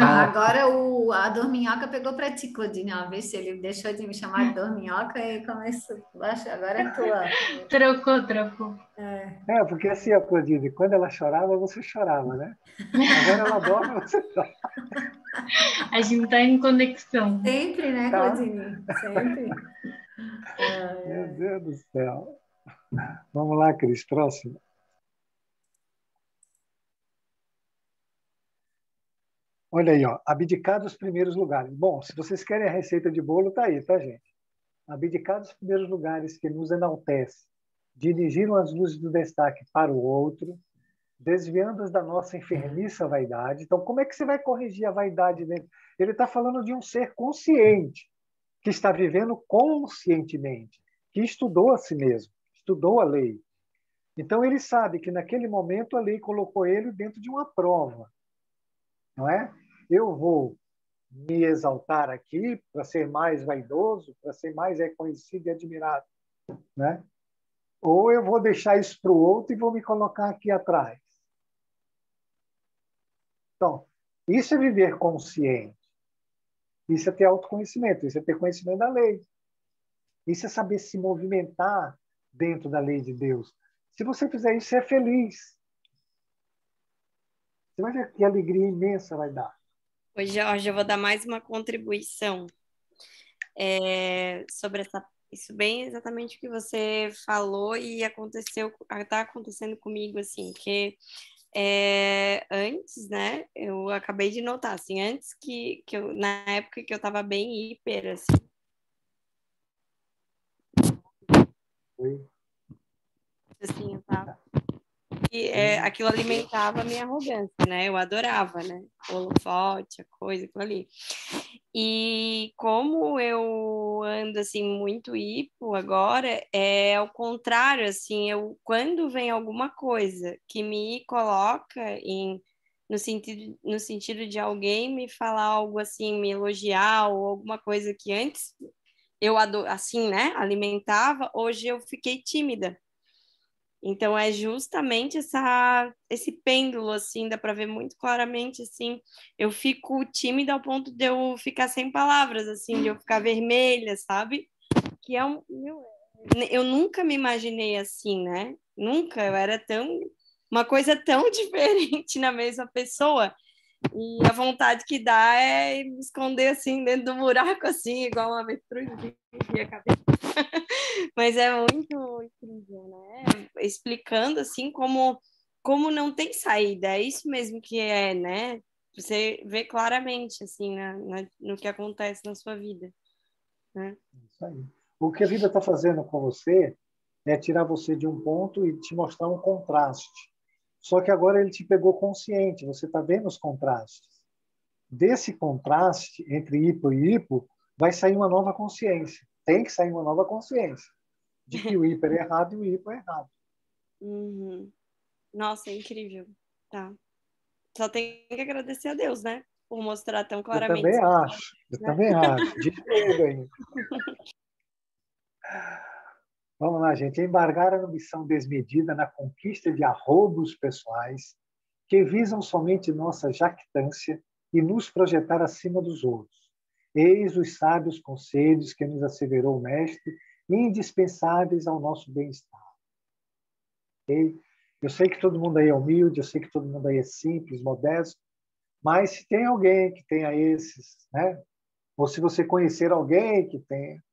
Agora a dorminhoca pegou para ti, Claudine. Ó, vê se ele deixou de me chamar de dorminhoca e começou. Agora é tua. Trocou. Porque assim, a Claudine, quando ela chorava, você chorava, né? Agora ela dorme, você chora. A gente tá em conexão. Sempre, né, Claudine? Sempre. Meu Deus do céu. Vamos lá, Cris, próximo. Olha aí, ó, abdicar dos primeiros lugares. Bom, se vocês querem a receita de bolo, tá aí, tá, gente? Abdicar dos primeiros lugares que nos enaltece, dirigiram as luzes do destaque para o outro, desviando-as da nossa enfermiça vaidade. Então, como é que você vai corrigir a vaidade dentro? Ele está falando de um ser consciente, que está vivendo conscientemente, que estudou a si mesmo, estudou a lei. Então, ele sabe que naquele momento a lei colocou ele dentro de uma prova, não é? Eu vou me exaltar aqui para ser mais vaidoso, para ser mais reconhecido e admirado, né? Ou eu vou deixar isso para o outro e vou me colocar aqui atrás. Então, isso é viver consciente. Isso é ter autoconhecimento, isso é ter conhecimento da lei. Isso é saber se movimentar dentro da lei de Deus. Se você fizer isso, você é feliz. Você vai ver que alegria imensa vai dar. Hoje, Jorge, eu vou dar mais uma contribuição sobre isso bem exatamente o que você falou e está acontecendo comigo, assim, que antes, né, eu acabei de notar, assim, antes na época que eu estava bem hiper, assim. Oi? Assim, eu tava... E aquilo alimentava a minha arrogância, né? Eu adorava, né? O holofote, a coisa, aquilo ali. E como eu ando, assim, muito hipo agora, é ao contrário, assim, quando vem alguma coisa que me coloca no sentido de alguém me falar algo assim, me elogiar, ou alguma coisa que antes assim, né, alimentava, hoje eu fiquei tímida. Então é justamente esse pêndulo, assim, dá para ver muito claramente, assim, eu fico tímida ao ponto de eu ficar sem palavras, assim, de eu ficar vermelha, sabe? Que eu nunca me imaginei assim, né? Nunca, eu era uma coisa tão diferente na mesma pessoa. E a vontade que dá é me esconder assim dentro do buraco, assim, igual uma avestruz, assim, a cabeça. Mas é muito incrível, né? Explicando assim como não tem saída, é isso mesmo que é, né? Você vê claramente assim no que acontece na sua vida, né? Isso aí. O que a vida está fazendo com você é tirar você de um ponto e te mostrar um contraste. Só que agora ele te pegou consciente, você está vendo os contrastes. Desse contraste entre hipo e hipo, vai sair uma nova consciência. Tem que sair uma nova consciência de que o hiper é errado e o hipo é errado. Uhum. Nossa, é incrível. Tá. Só tem que agradecer a Deus, né? Por mostrar tão claramente. Eu também acho. De joelho ainda. Vamos lá, gente. Embargar a ambição desmedida na conquista de arroubos pessoais que visam somente nossa jactância e nos projetar acima dos outros. Eis os sábios conselhos que nos asseverou o Mestre, indispensáveis ao nosso bem-estar. Okay? Eu sei que todo mundo aí é humilde, eu sei que todo mundo aí é simples, modesto, mas se tem alguém que tenha esses, né? Ou se você conhecer alguém que tenha,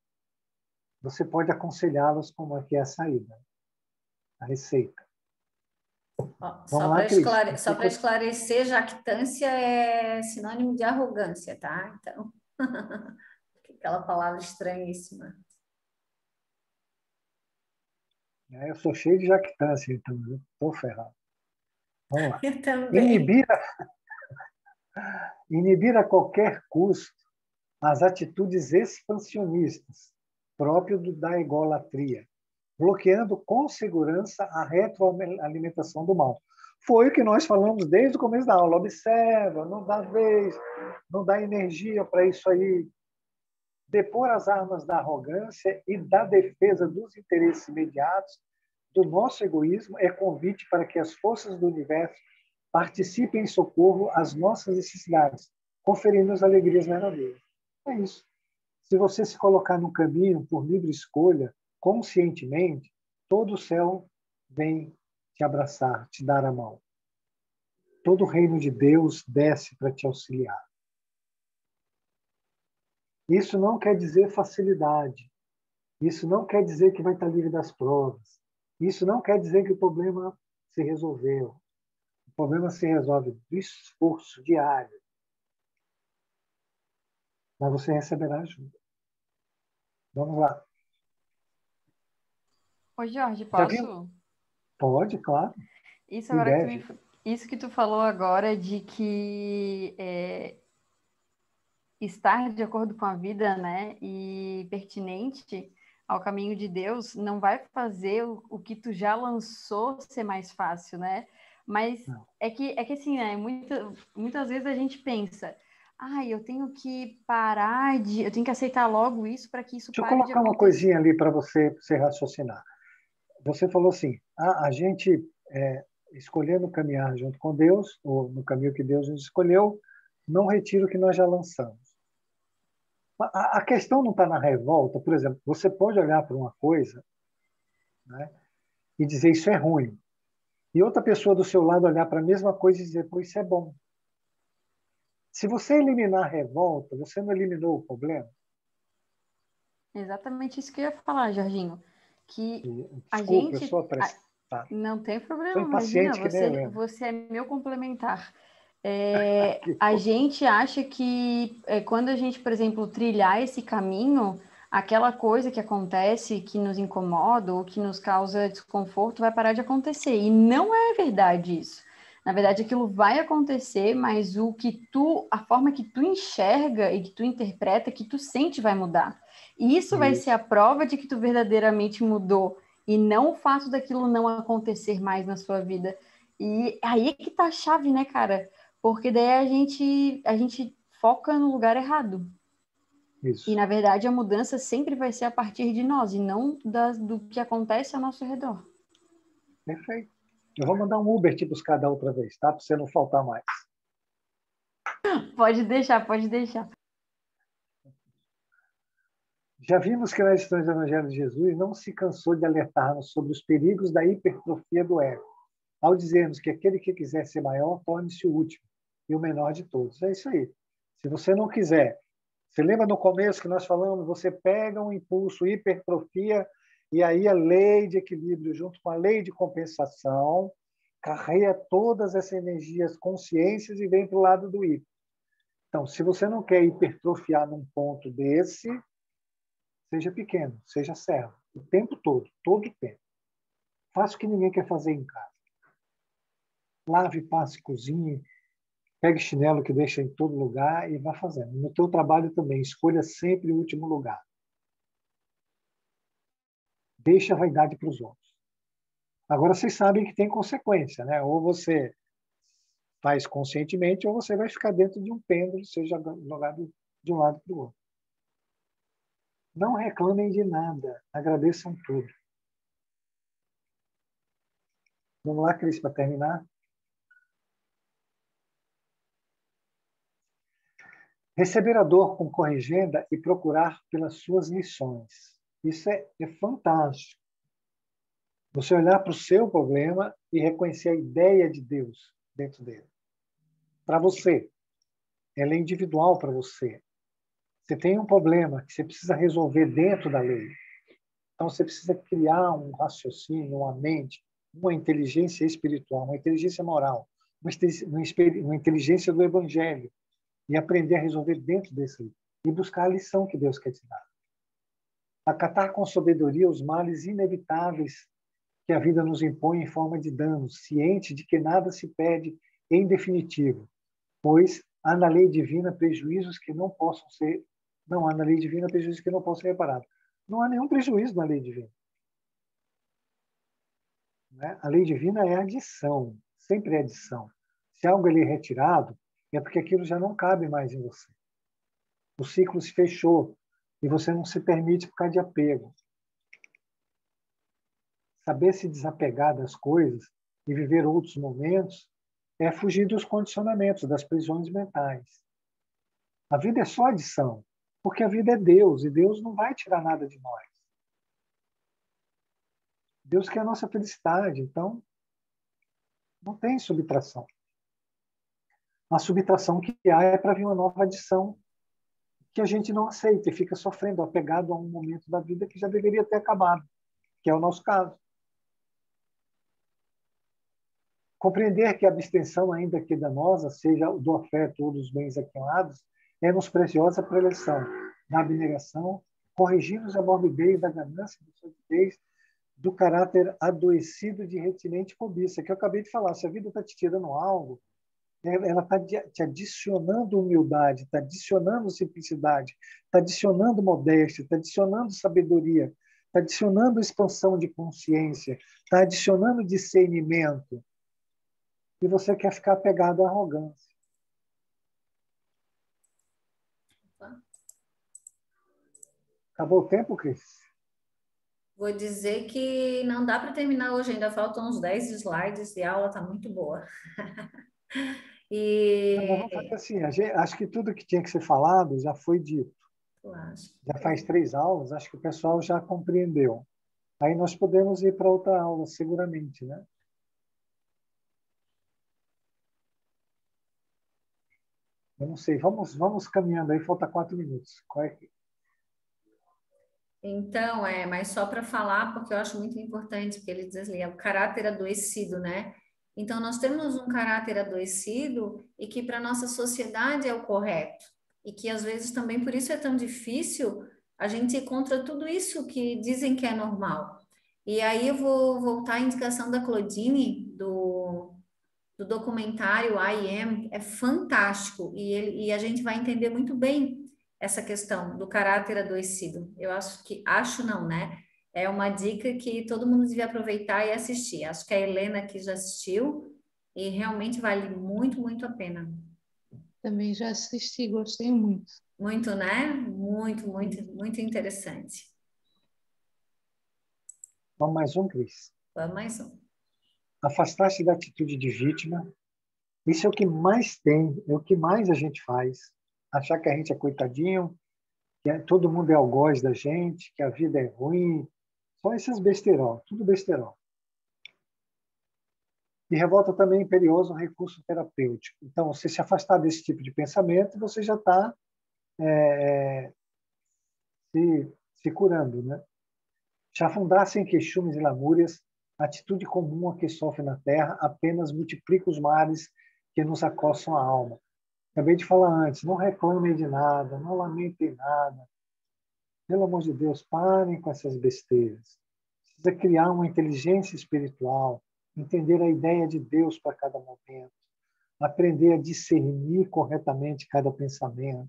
você pode aconselhá-los como é que é a saída, a receita. Só para esclarecer, jactância é sinônimo de arrogância, tá? Então, aquela palavra estranhíssima. Eu sou cheio de jactância, então eu estou ferrado. Vamos lá. Eu também. Inibir a qualquer custo as atitudes expansionistas, próprio da egolatria, bloqueando com segurança a retroalimentação do mal. Foi o que nós falamos desde o começo da aula. Observa, não dá vez, não dá energia para isso aí. Depor as armas da arrogância e da defesa dos interesses imediatos do nosso egoísmo é convite para que as forças do universo participem em socorro às nossas necessidades, conferindo as alegrias verdadeiras. É isso. Se você se colocar no caminho por livre escolha, conscientemente, todo o céu vem te abraçar, te dar a mão. Todo o reino de Deus desce para te auxiliar. Isso não quer dizer facilidade. Isso não quer dizer que vai estar livre das provas. Isso não quer dizer que o problema se resolveu. O problema se resolve do esforço diário mas você receberá ajuda. Vamos lá. Ô, Jorge, Já viu? posso? Pode, claro. Isso E agora que deve. isso que tu falou agora de que estar de acordo com a vida, né, e pertinente ao caminho de Deus não vai fazer o que tu já lançou ser mais fácil, né? Mas Não. é que assim, né, muitas vezes a gente pensa, eu tenho que eu tenho que aceitar logo isso para que isso Deixa eu pare de colocar uma acontecer. coisinha ali para você raciocinar. Você falou assim, a gente escolhendo caminhar junto com Deus, ou no caminho que Deus nos escolheu, não retira o que nós já lançamos. A questão não está na revolta, por exemplo, você pode olhar para uma coisa, né, e dizer isso é ruim, e outra pessoa do seu lado olhar para a mesma coisa e dizer, pô, isso é bom. Se você eliminar a revolta, você não eliminou o problema? Exatamente isso que eu ia falar, Jorginho, que a Desculpe, eu gente sou apressado. não tem Sou problema, imagina, impaciente que nem a Helena. você é meu complementar. Que A bom. gente acha que quando a gente, por exemplo, trilhar esse caminho, aquela coisa que acontece, que nos incomoda ou que nos causa desconforto, vai parar de acontecer. E não é verdade isso. Na verdade, aquilo vai acontecer, mas a forma que tu enxerga e que tu interpreta, que tu sente, vai mudar. E isso vai ser a Isso. prova de que tu verdadeiramente mudou e não o fato daquilo não acontecer mais na sua vida. E aí é que tá a chave, né, cara? Porque daí a gente foca no lugar errado. E, Isso. na verdade, a mudança sempre vai ser a partir de nós e não do que acontece ao nosso redor. Perfeito. Eu vou mandar um Uber te buscar da outra vez, tá? Para você não faltar mais. Pode deixar, pode deixar. Já vimos que nas lições do Evangelho de Jesus não se cansou de alertar-nos sobre os perigos da hipertrofia do ego, ao dizermos que aquele que quiser ser maior, torne-se o último e o menor de todos. É isso aí. Se você não quiser, você lembra no começo que nós falamos, você pega um impulso, hipertrofia, e aí a lei de equilíbrio junto com a lei de compensação carrega todas essas energias, consciências e vem para o lado do hiper. Então, se você não quer hipertrofiar num ponto desse, seja pequeno, seja servo, o tempo todo o tempo. Faça o que ninguém quer fazer em casa. Lave, passe, cozinhe, pegue chinelo que deixa em todo lugar e vá fazendo. No teu trabalho também, escolha sempre o último lugar. Deixa a vaidade para os outros. Agora, vocês sabem que tem consequência, né? Ou você faz conscientemente, ou você vai ficar dentro de um pêndulo, seja jogado de um lado para o outro. Não reclamem de nada, agradeçam tudo. Vamos lá, Cris, para terminar. Receber a dor com corrigenda e procurar pelas suas lições. Isso é fantástico. Você olhar para o seu problema e reconhecer a ideia de Deus dentro dele. Para você. Ela é individual para você. Você tem um problema que você precisa resolver dentro da lei. Então, você precisa criar um raciocínio, uma mente, uma inteligência espiritual, uma inteligência moral, uma inteligência do evangelho e aprender a resolver dentro desse livro e buscar a lição que Deus quer te dar. Acatar com sabedoria os males inevitáveis que a vida nos impõe em forma de danos, ciente de que nada se perde em definitivo, pois há na lei divina prejuízos que não possam ser, não há na lei divina prejuízos que não possam ser reparados. Não há nenhum prejuízo na lei divina. Né? A lei divina é adição, sempre é adição. Se algo ali é retirado, é porque aquilo já não cabe mais em você. O ciclo se fechou e você não se permite por causa de apego. Saber se desapegar das coisas e viver outros momentos é fugir dos condicionamentos, das prisões mentais. A vida é só adição, porque a vida é Deus e Deus não vai tirar nada de nós. Deus quer a nossa felicidade, então não tem subtração. A subtração que há é para vir uma nova adição que a gente não aceita e fica sofrendo, apegado a um momento da vida que já deveria ter acabado, que é o nosso caso. Compreender que a abstenção, ainda que danosa, seja do afeto ou dos bens aquinados, é-nos preciosa preleção da abnegação, corrigindo-nos a morbidez da ganância, da solidez, do caráter adoecido de retinente cobiça, que eu acabei de falar. Se a vida está te tirando algo, ela está te adicionando humildade, está adicionando simplicidade, está adicionando modéstia, está adicionando sabedoria, está adicionando expansão de consciência, está adicionando discernimento. E você quer ficar apegado à arrogância. Acabou o tempo, Cris? Vou dizer que não dá para terminar hoje, ainda faltam uns 10 slides e a aula está muito boa. Não, mas vamos fazer assim, acho que tudo que tinha que ser falado já foi dito. Já faz 3 aulas, acho que o pessoal já compreendeu. Aí nós podemos ir para outra aula, seguramente, né? Eu não sei, vamos caminhando aí, falta 4 minutos. Qual é que... Então, mas só para falar, porque eu acho muito importante, porque ele diz ali, é o caráter adoecido, né? Então, nós temos um caráter adoecido e que para a nossa sociedade é o correto. E que, às vezes, também por isso é tão difícil a gente ir contra tudo isso que dizem que é normal. E aí eu vou voltar à indicação da Claudine, do documentário I Am, é fantástico. E a gente vai entender muito bem essa questão do caráter adoecido. Eu acho não, né? É uma dica que todo mundo devia aproveitar e assistir. Acho que a Helena que já assistiu e realmente vale muito, muito a pena. Também já assisti, gostei muito. Muito, né? Muito, muito, muito interessante. Vamos mais um, Cris? Vamos mais um. Afastar-se da atitude de vítima. Isso é o que mais tem, é o que mais a gente faz. Achar que a gente é coitadinho, que todo mundo é algoz da gente, que a vida é ruim. Só esses besterol, tudo besterol. E revolta também é imperioso um recurso terapêutico. Então, você se afastar desse tipo de pensamento, você já está se curando, né? Se afundar-se em queixumes e lamúrias, atitude comum a que sofre na terra, apenas multiplica os males que nos acossam a alma. Acabei de falar antes, não reclamem de nada, não lamentem nada. Pelo amor de Deus, parem com essas besteiras. Precisa criar uma inteligência espiritual, entender a ideia de Deus para cada momento, aprender a discernir corretamente cada pensamento.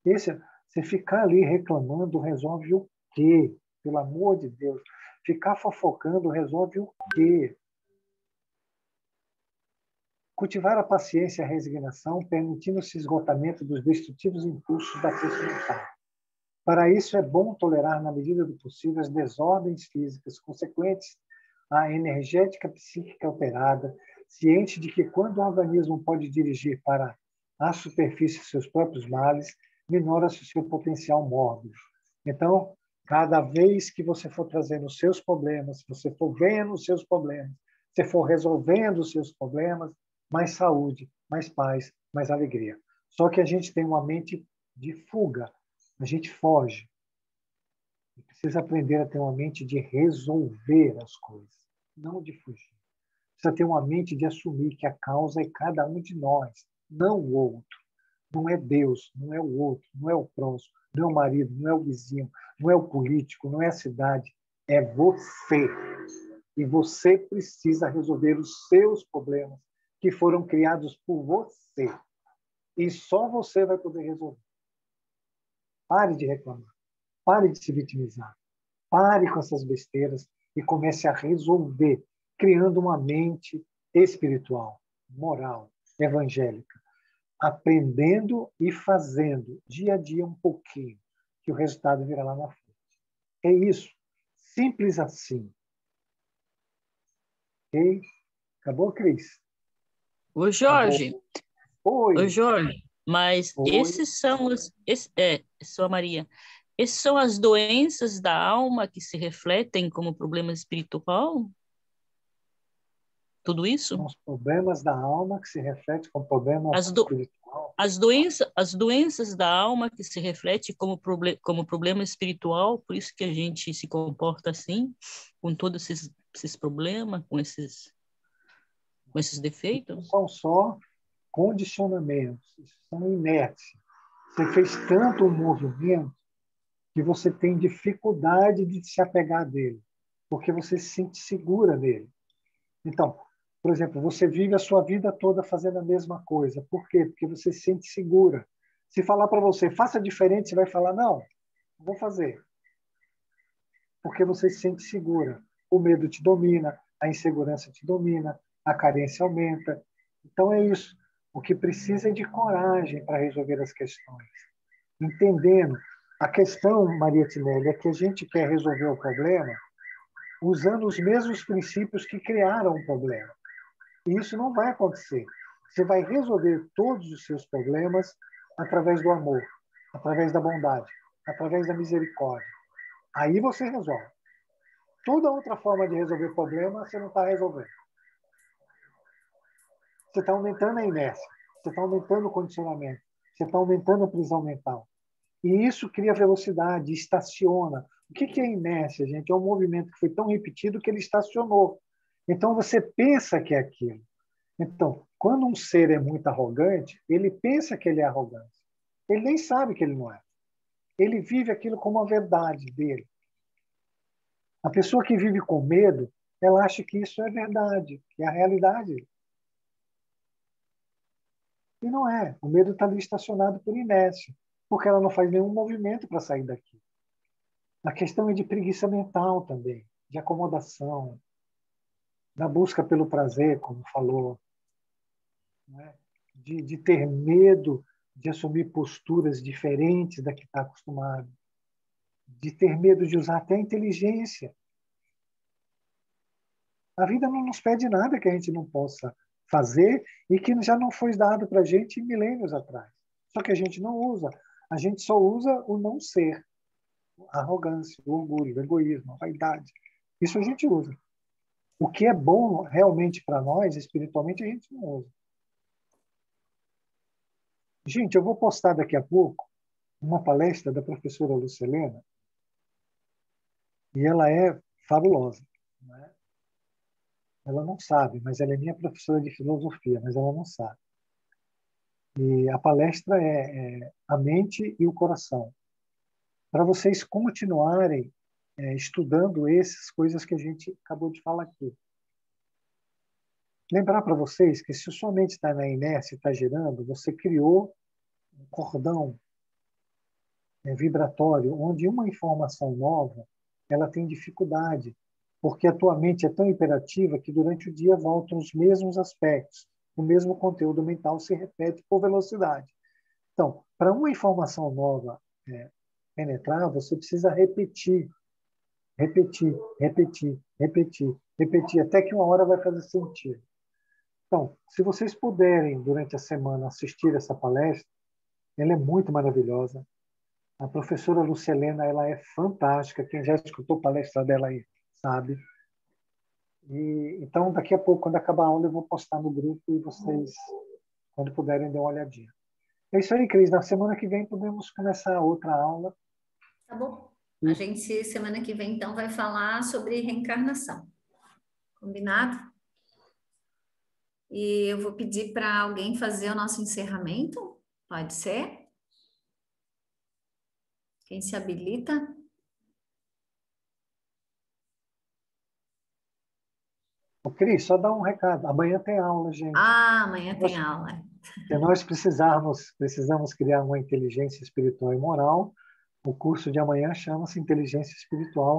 Você ficar ali reclamando resolve o quê? Pelo amor de Deus. Ficar fofocando resolve o quê? Cultivar a paciência e a resignação, permitindo-se esgotamento dos destrutivos impulsos da força mental. Para isso, é bom tolerar, na medida do possível, as desordens físicas consequentes à energética psíquica alterada, ciente de que, quando o organismo pode dirigir para a superfície seus próprios males, minora-se o seu potencial mórbido. Então, cada vez que você for trazendo os seus problemas, você for vendo os seus problemas, você for resolvendo os seus problemas, mais saúde, mais paz, mais alegria. Só que a gente tem uma mente de fuga, a gente foge. Precisa aprender a ter uma mente de resolver as coisas, não de fugir. Precisa ter uma mente de assumir que a causa é cada um de nós, não o outro. Não é Deus, não é o outro, não é o próximo, não é o marido, não é o vizinho, não é o político, não é a cidade. É você. E você precisa resolver os seus problemas que foram criados por você. E só você vai poder resolver. Pare de reclamar. Pare de se vitimizar. Pare com essas besteiras e comece a resolver, criando uma mente espiritual, moral, evangélica, aprendendo e fazendo dia a dia um pouquinho, que o resultado virá lá na frente. É isso. Simples assim. Ok? Acabou, Cris? Ô, Jorge. Oi. Ô, Jorge, mas Oi. esses são os... Sua Maria, essas são as doenças da alma que se refletem como problema espiritual? Tudo isso? São os problemas da alma que se refletem como problema espiritual. As doenças da alma que se refletem como problema espiritual, por isso que a gente se comporta assim, com todos esses problemas, com esses defeitos? Não são só condicionamentos, são inércia, Você fez tanto um movimento que você tem dificuldade de se apegar dele, porque você se sente segura nele. Então, por exemplo, você vive a sua vida toda fazendo a mesma coisa. Por quê? Porque você se sente segura. Se falar para você, faça diferente, você vai falar, não vou fazer. Porque você se sente segura. O medo te domina, a insegurança te domina, a carência aumenta. Então é isso. O que precisa é de coragem para resolver as questões. Entendendo. A questão, Maria Tinelli, é que a gente quer resolver o problema usando os mesmos princípios que criaram o problema. E isso não vai acontecer. Você vai resolver todos os seus problemas através do amor, através da bondade, através da misericórdia. Aí você resolve. Toda outra forma de resolver problema, você não está resolvendo. Você está aumentando a inércia, você está aumentando o condicionamento, você está aumentando a prisão mental. E isso cria velocidade, estaciona. O que é inércia, gente? É um movimento que foi tão repetido que ele estacionou. Então, você pensa que é aquilo. Então, quando um ser é muito arrogante, ele pensa que ele é arrogante. Ele nem sabe que ele não é. Ele vive aquilo como a verdade dele. A pessoa que vive com medo, ela acha que isso é verdade, que é a realidade. E não é. O medo está ali estacionado por inércia, porque ela não faz nenhum movimento para sair daqui. A questão é de preguiça mental também, de acomodação, da busca pelo prazer, como falou, né? de ter medo de assumir posturas diferentes da que está acostumado, de ter medo de usar até a inteligência. A vida não nos pede nada que a gente não possa fazer e que já não foi dado para a gente milênios atrás. Só que a gente não usa. A gente só usa o não ser. A arrogância, o orgulho, o egoísmo, a vaidade. Isso a gente usa. O que é bom realmente para nós, espiritualmente, a gente não usa. Gente, eu vou postar daqui a pouco uma palestra da professora Lucilena e ela é fabulosa, né? Ela não sabe, mas ela é minha professora de filosofia, mas ela não sabe. E a palestra é A Mente e o Coração. Para vocês continuarem estudando essas coisas que a gente acabou de falar aqui. Lembrar para vocês que se sua mente está na inércia e está girando, você criou um cordão vibratório onde uma informação nova ela tem dificuldade, porque a tua mente é tão imperativa que durante o dia voltam os mesmos aspectos, o mesmo conteúdo mental se repete por velocidade. Então, para uma informação nova penetrar, você precisa repetir, repetir, repetir, repetir, repetir, até que uma hora vai fazer sentido. Então, se vocês puderem, durante a semana, assistir essa palestra, ela é muito maravilhosa. A professora Lucilena, ela é fantástica. Quem já escutou a palestra dela aí sabe. E, então, daqui a pouco, quando acabar a aula, eu vou postar no grupo e vocês, quando puderem, dêem uma olhadinha. É isso aí, Cris. Na semana que vem, podemos começar outra aula. Tá bom. A gente, semana que vem, então, vai falar sobre reencarnação. Combinado? E eu vou pedir para alguém fazer o nosso encerramento. Pode ser? Quem se habilita? Ô, Cris, só dá um recado. Amanhã tem aula, gente. Ah, amanhã tem aula. Se nós precisamos criar uma inteligência espiritual e moral, o curso de amanhã chama-se Inteligência Espiritual